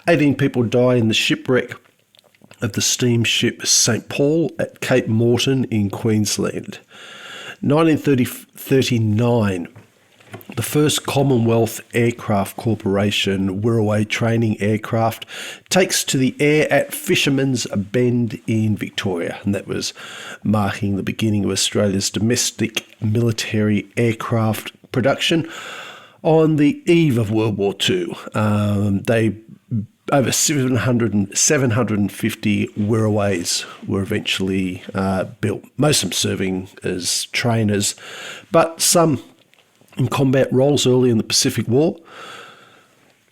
18 people die in the shipwreck of the steamship St. Paul at Cape Morton in Queensland. 1939, the first Commonwealth Aircraft Corporation Wirraway training aircraft takes to the air at Fisherman's Bend in Victoria, and that was marking the beginning of Australia's domestic military aircraft production on the eve of World War II. Over 750 Wirraways were eventually built, most of them serving as trainers, but some in combat roles early in the Pacific War.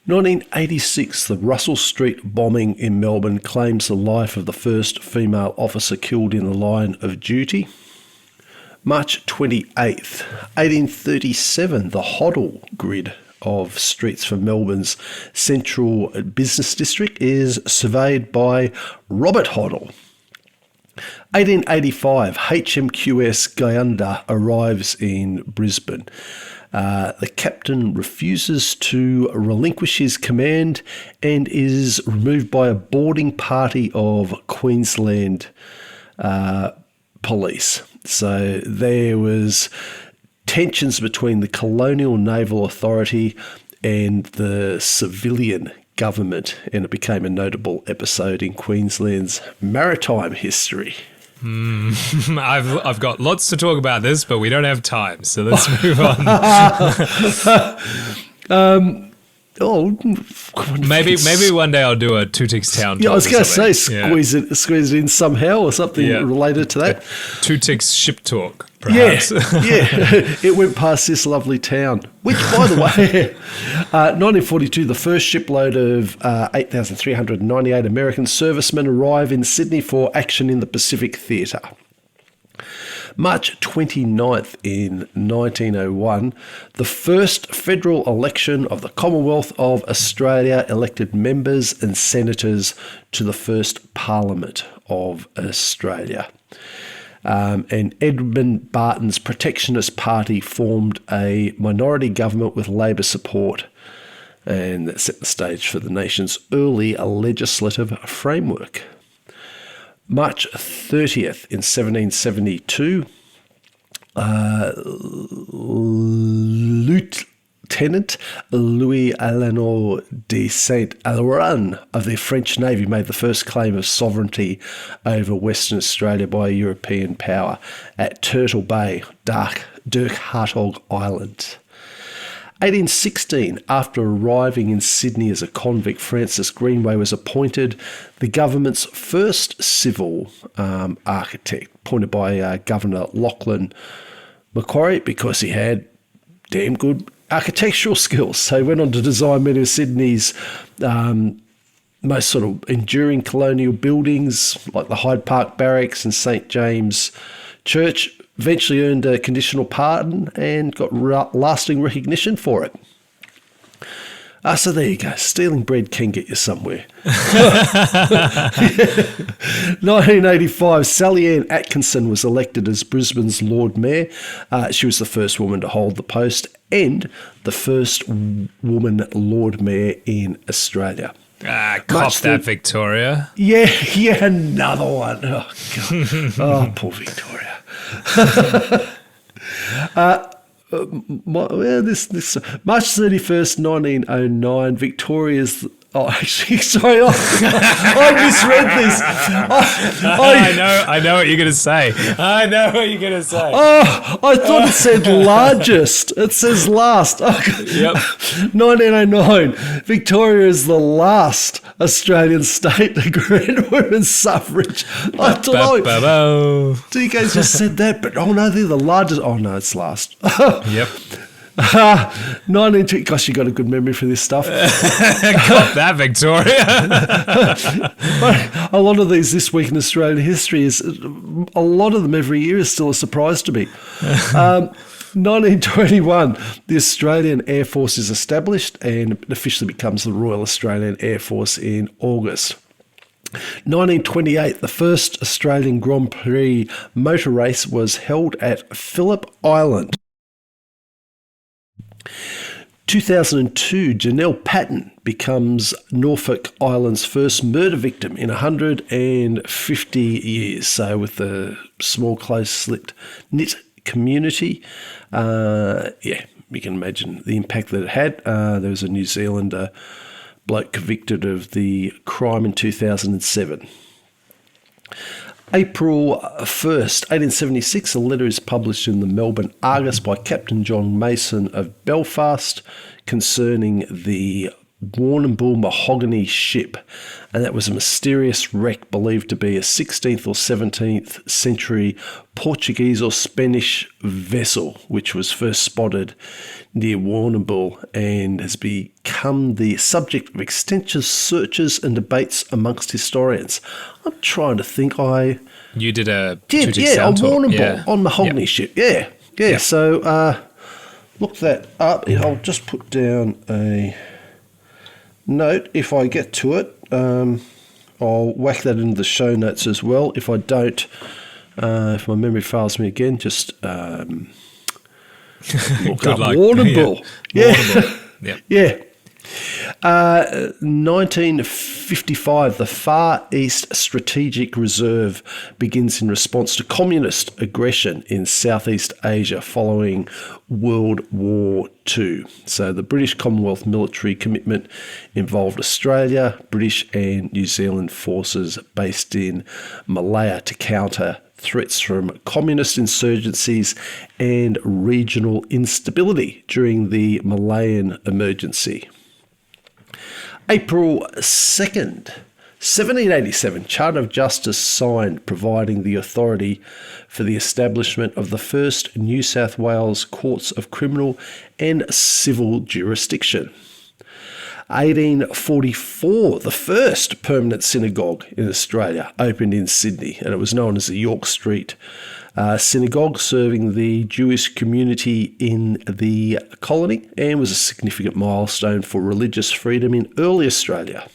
1986, the Russell Street bombing in Melbourne claims the life of the first female officer killed in the line of duty. March 28th, 1837, the Hoddle grid of streets for Melbourne's central business district is surveyed by Robert Hoddle. 1885, HMQS Guyanda arrives in Brisbane. The captain refuses to relinquish his command and is removed by a boarding party of Queensland police. So there was tensions between the Colonial Naval Authority and the civilian government, and it became a notable episode in Queensland's maritime history. I've got lots to talk about this, but we don't have time, so let's move on. Maybe one day I'll do a Two Ticks Town. Yeah, I was going to say squeeze it in somehow or something related to that. Two Ticks ship talk, perhaps. Yeah. It went past this lovely town, which, by the way, 1942, the first shipload of 8,398 American servicemen arrive in Sydney for action in the Pacific Theatre. March 29th in 1901, the first federal election of the Commonwealth of Australia elected members and senators to the first Parliament of Australia. And Edmund Barton's Protectionist Party formed a minority government with Labor support, and that set the stage for the nation's early legislative framework. March 30th in 1772, Lieutenant Louis-Eleanor de Saint-Laurent of the French Navy made the first claim of sovereignty over Western Australia by a European power at Turtle Bay, Dirk Hartog Island. 1816, after arriving in Sydney as a convict, Francis Greenway was appointed the government's first civil architect, appointed by Governor Lachlan Macquarie because he had damn good architectural skills. So he went on to design many of Sydney's most sort of enduring colonial buildings, like the Hyde Park Barracks and St. James Church. Eventually earned a conditional pardon and got lasting recognition for it. So there you go. Stealing bread can get you somewhere. 1985, Sally Ann Atkinson was elected as Brisbane's Lord Mayor. She was the first woman to hold the post and the first woman Lord Mayor in Australia. Victoria. Yeah, another one. Oh, God. Oh, poor Victoria. March 31st, 1909, Victoria's... Oh, actually, sorry, I misread this. I know what you're going to say. I thought it said largest. It says last. Yep. 1909, Victoria is the last Australian state to grant women's suffrage. I thought, DK just said that, but no, they're the largest. Oh, no, it's last. Yep. 19... Gosh, you got a good memory for this stuff. Got that, Victoria. A lot of these this week in Australian history is... A lot of them every year is still a surprise to me. 1921, the Australian Air Force is established and officially becomes the Royal Australian Air Force in August. 1928, the first Australian Grand Prix motor race was held at Phillip Island. 2002, Janelle Patton becomes Norfolk Island's first murder victim in 150 years. So with the small, close-knit community, you can imagine the impact that it had. There was a New Zealander bloke convicted of the crime in 2007. April 1st, 1876, a letter is published in the Melbourne Argus by Captain John Mason of Belfast concerning the Warrnambool mahogany ship, and that was a mysterious wreck believed to be a 16th or 17th century Portuguese or Spanish vessel, which was first spotted near Warrnambool and has become the subject of extensive searches and debates amongst historians. I'm trying to think. You did a on Warrnambool, on mahogany ship. Yeah. So look that up. I'll just put down a note. If I get to it, I'll whack that into the show notes as well. If I don't, if my memory fails me again, just look up Warrnambool. Yeah. 1955, the Far East Strategic Reserve begins in response to communist aggression in Southeast Asia following World War II. So the British Commonwealth military commitment involved Australia, British and New Zealand forces based in Malaya to counter threats from communist insurgencies and regional instability during the Malayan emergency. April 2nd, 1787, Charter of Justice signed providing the authority for the establishment of the first New South Wales courts of criminal and civil jurisdiction. 1844, the first permanent synagogue in Australia opened in Sydney, and it was known as the York Street Synagogue, serving the Jewish community in the colony, and was a significant milestone for religious freedom in early Australia.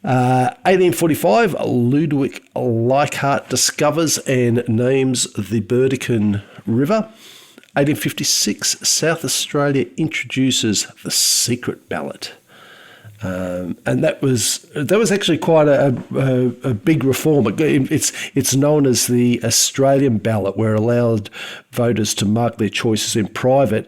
1845, Ludwig Leichhardt discovers and names the Burdekin River. 1856, South Australia introduces the secret ballot. And that was actually quite a big reform. It's known as the Australian ballot, where it allowed voters to mark their choices in private,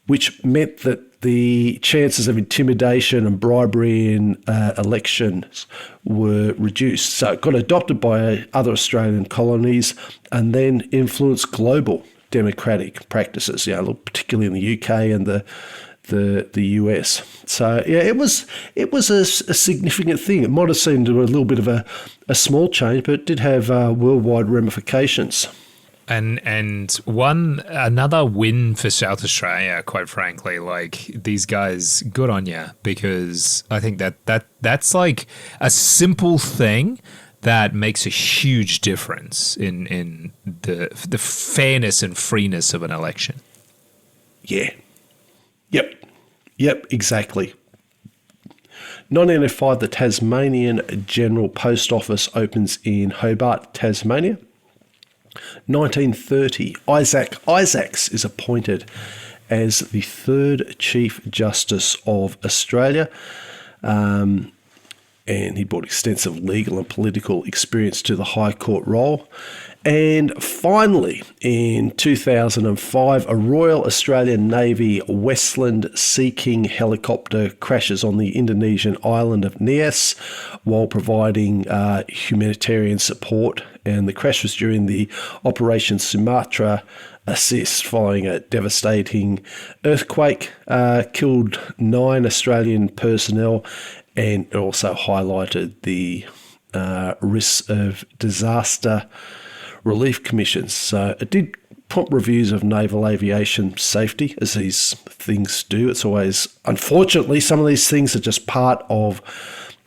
which meant that the chances of intimidation and bribery in elections were reduced. So it got adopted by other Australian colonies and then influenced global democratic practices, particularly in the UK and the US. So yeah, it was a significant thing. It might have seemed a little bit of a small change, but it did have worldwide ramifications. And another win for South Australia, quite frankly. Like, these guys, good on you, because I think that's like a simple thing that makes a huge difference in the fairness and freeness of an election. Yeah. Yep, exactly. 1905, the Tasmanian General Post Office opens in Hobart, Tasmania. 1930, Isaac Isaacs is appointed as the third Chief Justice of Australia. And he brought extensive legal and political experience to the High Court role. And finally, in 2005, a Royal Australian Navy Westland Sea King helicopter crashes on the Indonesian island of Nias while providing humanitarian support. And the crash was during the Operation Sumatra Assist following a devastating earthquake, killed 9 Australian personnel, and also highlighted the risks of disaster relief commissions. So it did prompt reviews of naval aviation safety, as these things do. It's always, unfortunately, some of these things are just part of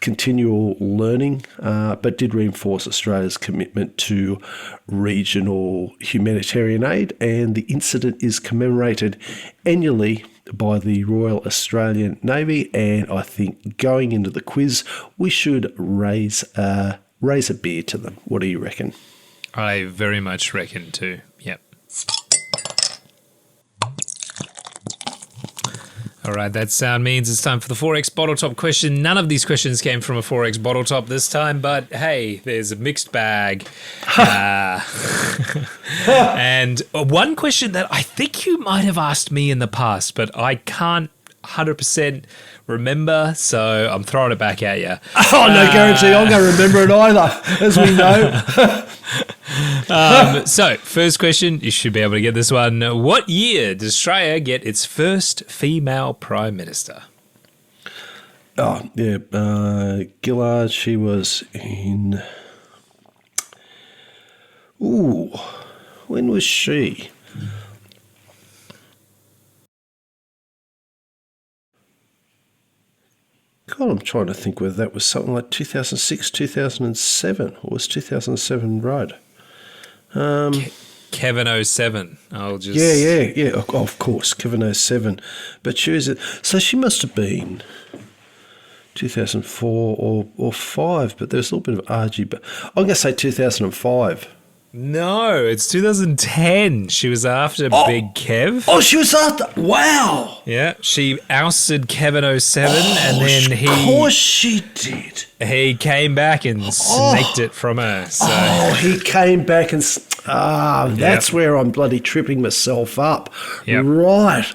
continual learning, but did reinforce Australia's commitment to regional humanitarian aid, and the incident is commemorated annually by the Royal Australian Navy. And I think going into the quiz, we should raise a beer to them. What do you reckon? I very much reckon too. Yep. All All right, that sound means it's time for the 4X bottle top question. None of these questions came from a 4X bottle top this time, but hey, there's a mixed bag. And one question that I think you might have asked me in the past, but I can't 100% remember, so I'm throwing it back at you. Oh, no guarantee I'm going to remember it either, as we know. So, first question, you should be able to get this one. What year did Australia get its first female Prime Minister? Oh, yeah, Gillard, she was in... Ooh, when was she? God, I'm trying to think whether that was something like 2006, 2007, or was 2007 right? Kevin 07. I'll just... Yeah. Of course, Kevin 07. But she was... So she must have been 2004 or 5, but there's a little bit of RG. But I'm going to say 2005. No, it's 2010. She was after Big Kev. Oh, she was after... Wow. Yeah, she ousted Kevin 07, and then Of course she did. he came back and snaked it from her. So. Oh, he came back and... that's where I'm bloody tripping myself up. Yep. Right.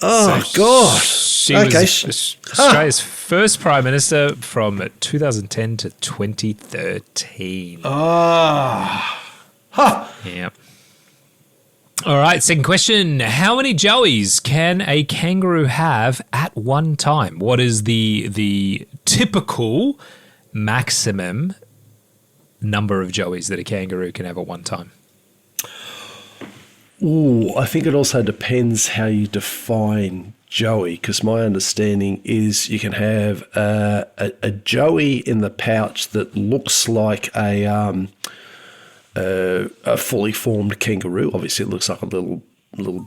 Oh, So God. She Okay. was Australia's first Prime Minister from 2010 to 2013. Ah. Huh. Yeah. All right, second question. How many joeys can a kangaroo have at one time? What is the typical maximum number of joeys that a kangaroo can have at one time? Ooh, I think it also depends how you define joey, because my understanding is you can have a joey in the pouch that looks like a fully formed kangaroo. Obviously, it looks like a little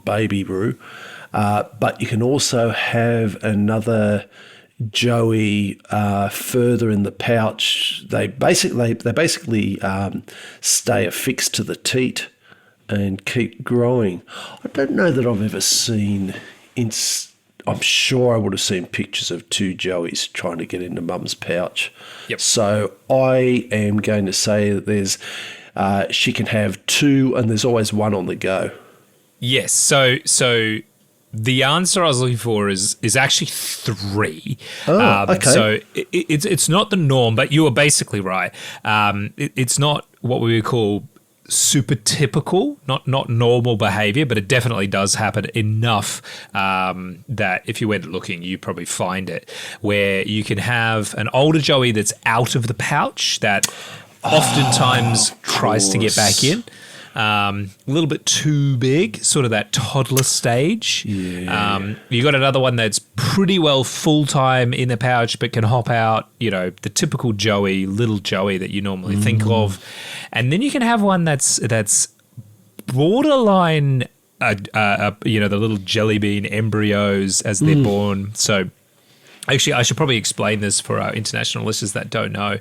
baby roo. But you can also have another joey further in the pouch. They basically stay affixed to the teat and keep growing. I don't know that I've ever seen. I'm sure I would have seen pictures of two joeys trying to get into mum's pouch. Yep. So I am going to say that there's. She can have two, and there's always one on the go. Yes. So the answer I was looking for is actually 3. Oh, okay. So it's not the norm, but you are basically right. It's not what we would call super typical, not normal behavior, but it definitely does happen enough that if you went looking, you probably find it, where you can have an older joey that's out of the pouch that oftentimes tries to get back in. A little bit too big, sort of that toddler stage. Yeah. You got another one that's pretty well full-time in the pouch but can hop out, the typical joey, little joey that you normally think of. And then you can have one that's borderline, the little jelly bean embryos as they're born. So actually, I should probably explain this for our international listeners that don't know.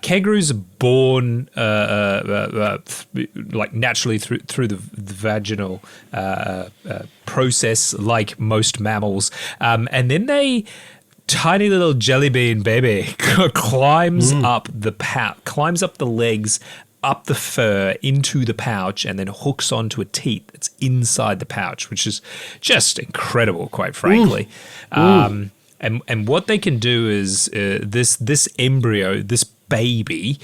Kangaroos are born like naturally through the vaginal process, like most mammals, and then they tiny little jelly bean baby climbs up the climbs up the legs, up the fur into the pouch, and then hooks onto a teat that's inside the pouch, which is just incredible, quite frankly. And what they can do is this embryo, this baby,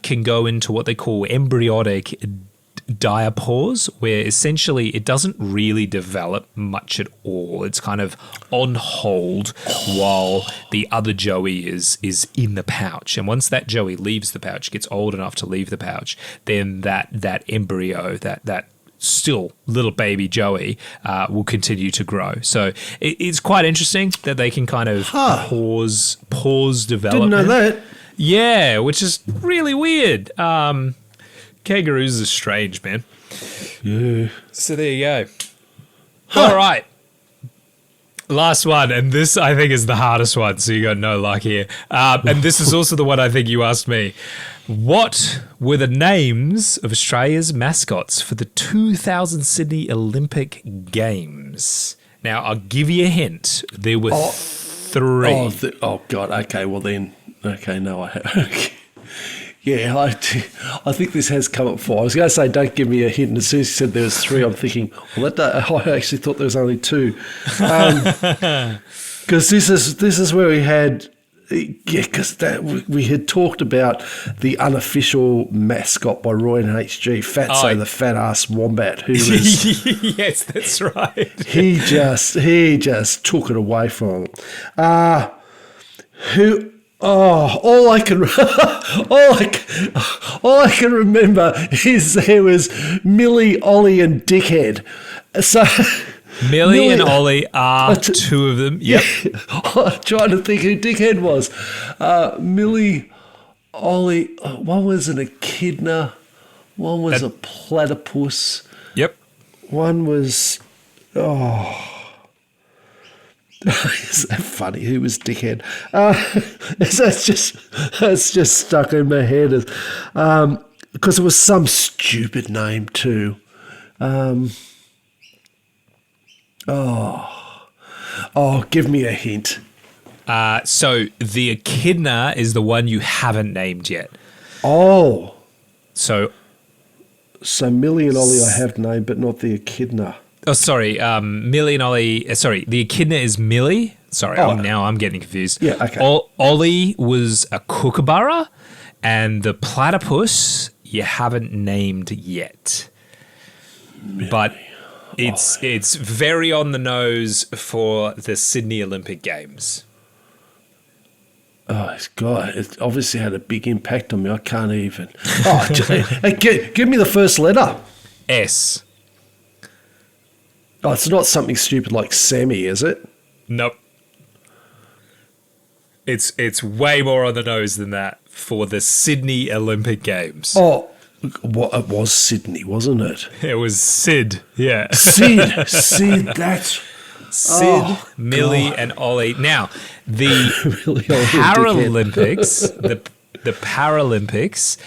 can go into what they call embryonic diapause, where essentially it doesn't really develop much at all. It's kind of on hold while the other joey is in the pouch. And once that joey leaves the pouch, gets old enough to leave the pouch, then that embryo, that still little baby joey will continue to grow. So it's quite interesting that they can kind of pause development. Didn't know that. Yeah, which is really weird. Kangaroos are strange, man. Yeah. So there you go. All right. Last one, and this I think is the hardest one, so you got no luck here. And this is also the one I think you asked me. What were the names of Australia's mascots for the 2000 Sydney Olympic Games? Now, I'll give you a hint. There were three. Oh, God. Okay, well then. Okay, no, I have. Yeah, I think this has come up before. I was going to say, don't give me a hint. And as soon as you said there was three, I'm thinking, well, I actually thought there was only two. Because this is where we had, because we had talked about the unofficial mascot by Roy and HG, Fatso, the fat ass wombat, who was yes, that's right. he just took it away from him. All I can remember is there was Millie, Ollie, and Dickhead. So Millie and Ollie are two of them. Yep. Yeah, I'm trying to think who Dickhead was. Millie, Ollie. One was an echidna. One was a platypus. Yep. One was. Is that funny? Who was Dickhead? That's just stuck in my head. Because it was some stupid name too. Give me a hint. So the echidna is the one you haven't named yet. Oh. So Millie and Ollie I have named, but not the echidna. Oh, sorry. Millie and Ollie. Sorry, the echidna is Millie. Sorry, now I'm getting confused. Yeah, okay. Ollie was a kookaburra, and the platypus you haven't named yet. Millie. But it's very on the nose for the Sydney Olympic Games. Oh, God, it obviously had a big impact on me. I can't even. Give me the first letter. S. Oh, it's not something stupid like Sammy, is it? Nope. It's way more on the nose than that for the Sydney Olympic Games. Oh, it was Sydney, wasn't it? It was Sid, yeah. Sid, that's... Sid, Millie, and Ollie. Now, the Paralympics, the Paralympics,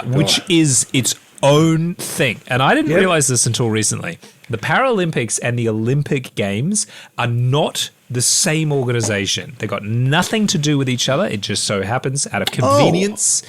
which is its own thing, and I didn't realize this until recently. The Paralympics and the Olympic Games are not the same organization. They've got nothing to do with each other. It just so happens, out of convenience,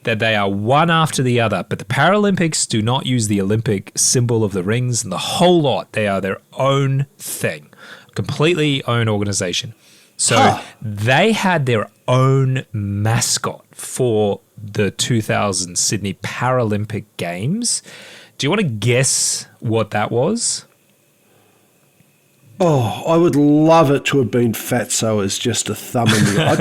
that they are one after the other. But the Paralympics do not use the Olympic symbol of the rings and the whole lot. They are their own thing, completely own organization. So they had their own mascot for the 2000 Sydney Paralympic Games. Do you want to guess what that was? Oh, I would love it to have been Fatso as just a thumb in the eye. I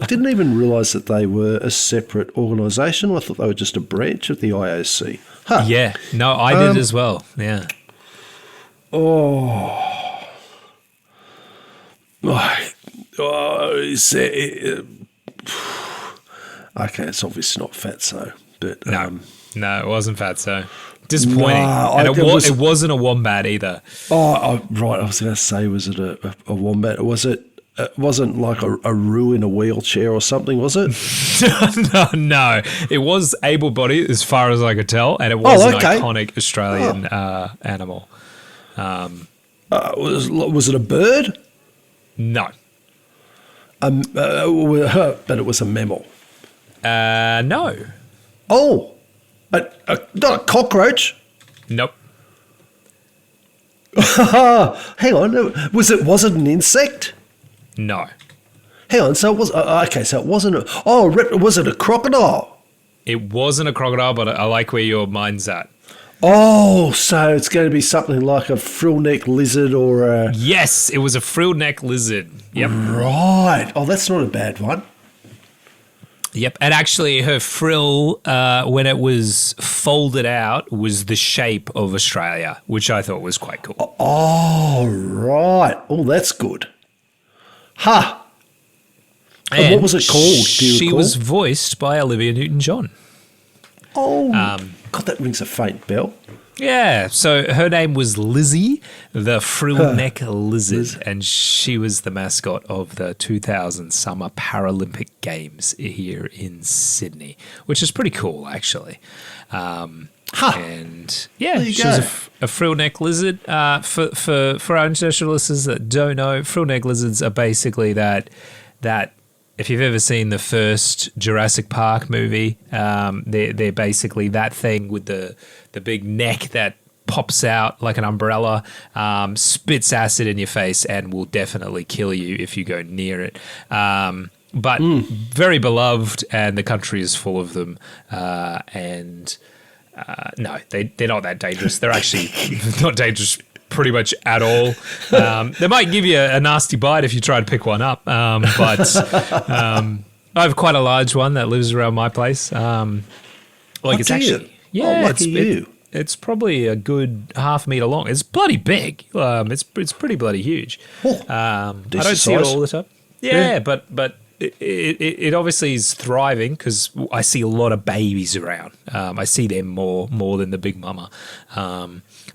didn't even realise that they were a separate organisation. I thought they were just a branch of the IOC. Huh. Yeah, no, I did as well. Yeah. Is there, okay, it's obviously not Fatso, but no, it wasn't Fatso. Disappointing. No, and it wasn't a wombat either. Right. I was going to say, was it a wombat? It wasn't like a Roo in a wheelchair or something, was it? No. It was able-bodied as far as I could tell, and it was an iconic Australian animal. Was it a bird? No. But it was a mammal. No. Oh. Not a cockroach. Nope. Hang on. Was it an insect? No. Hang on. So it was okay. So it wasn't. Was it a crocodile? It wasn't a crocodile, but I like where your mind's at. Oh, so it's going to be something like a frill-neck lizard or a... Yes, it was a frill-neck lizard. Yep. Right. Oh, that's not a bad one. Yep, and actually her frill, when it was folded out, was the shape of Australia, which I thought was quite cool. Oh, right. Oh, that's good. Ha! And what was it called? Do you recall? She was voiced by Olivia Newton-John. Oh, God, that rings a faint bell. Yeah, so her name was Lizzie, the frill neck lizard, and she was the mascot of the 2000 Summer Paralympic Games here in Sydney, which is pretty cool, actually. And yeah, she was a frill neck lizard. For our international listeners that don't know, frill neck lizards are basically that if you've ever seen the first Jurassic Park movie, they're basically that thing with the big neck that pops out like an umbrella, spits acid in your face, and will definitely kill you if you go near it. But very beloved, and the country is full of them. No, they're not that dangerous. They're actually not dangerous pretty much at all. They might give you a nasty bite if you try to pick one up, but I have quite a large one that lives around my place. It's actually it's probably a good half meter long. It's bloody big. It's pretty bloody huge. I don't see it all the time. Yeah. but it obviously is thriving because I see a lot of babies around. I see them more than the big mama.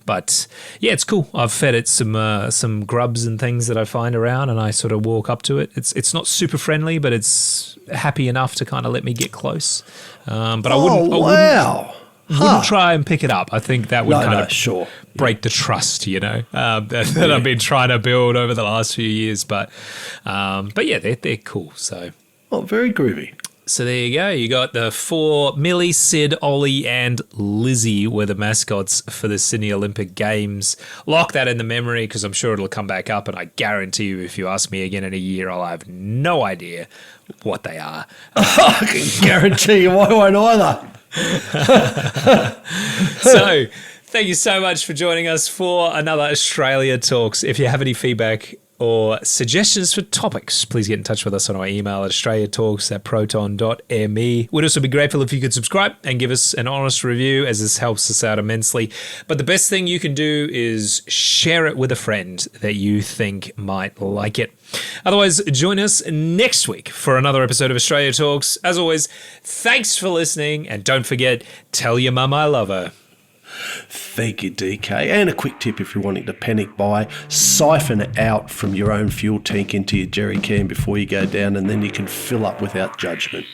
But yeah, it's cool. I've fed it some grubs and things that I find around, and I sort of walk up to it. It's not super friendly, but it's happy enough to kind of let me get close. But I wouldn't try and pick it up. I think that would break the trust, that I've been trying to build over the last few years. But yeah, they're cool. So very groovy. So there you go. You got the 4 Millie, Sid, Ollie, and Lizzie were the mascots for the Sydney Olympic Games. Lock that in the memory because I'm sure it'll come back up, and I guarantee you if you ask me again in a year, I'll have no idea what they are. I can guarantee you I won't either. So thank you so much for joining us for another Australia Talks. If you have any feedback or suggestions for topics, please get in touch with us on our email at australiatalks@proton.me. We'd also be grateful if you could subscribe and give us an honest review, as this helps us out immensely. But the best thing you can do is share it with a friend that you think might like it. Otherwise, join us next week for another episode of Australia Talks. As always, thanks for listening, and don't forget, tell your mum I love her. Thank you, DK. And a quick tip if you're wanting to panic buy, siphon it out from your own fuel tank into your jerry can before you go down, and then you can fill up without judgment.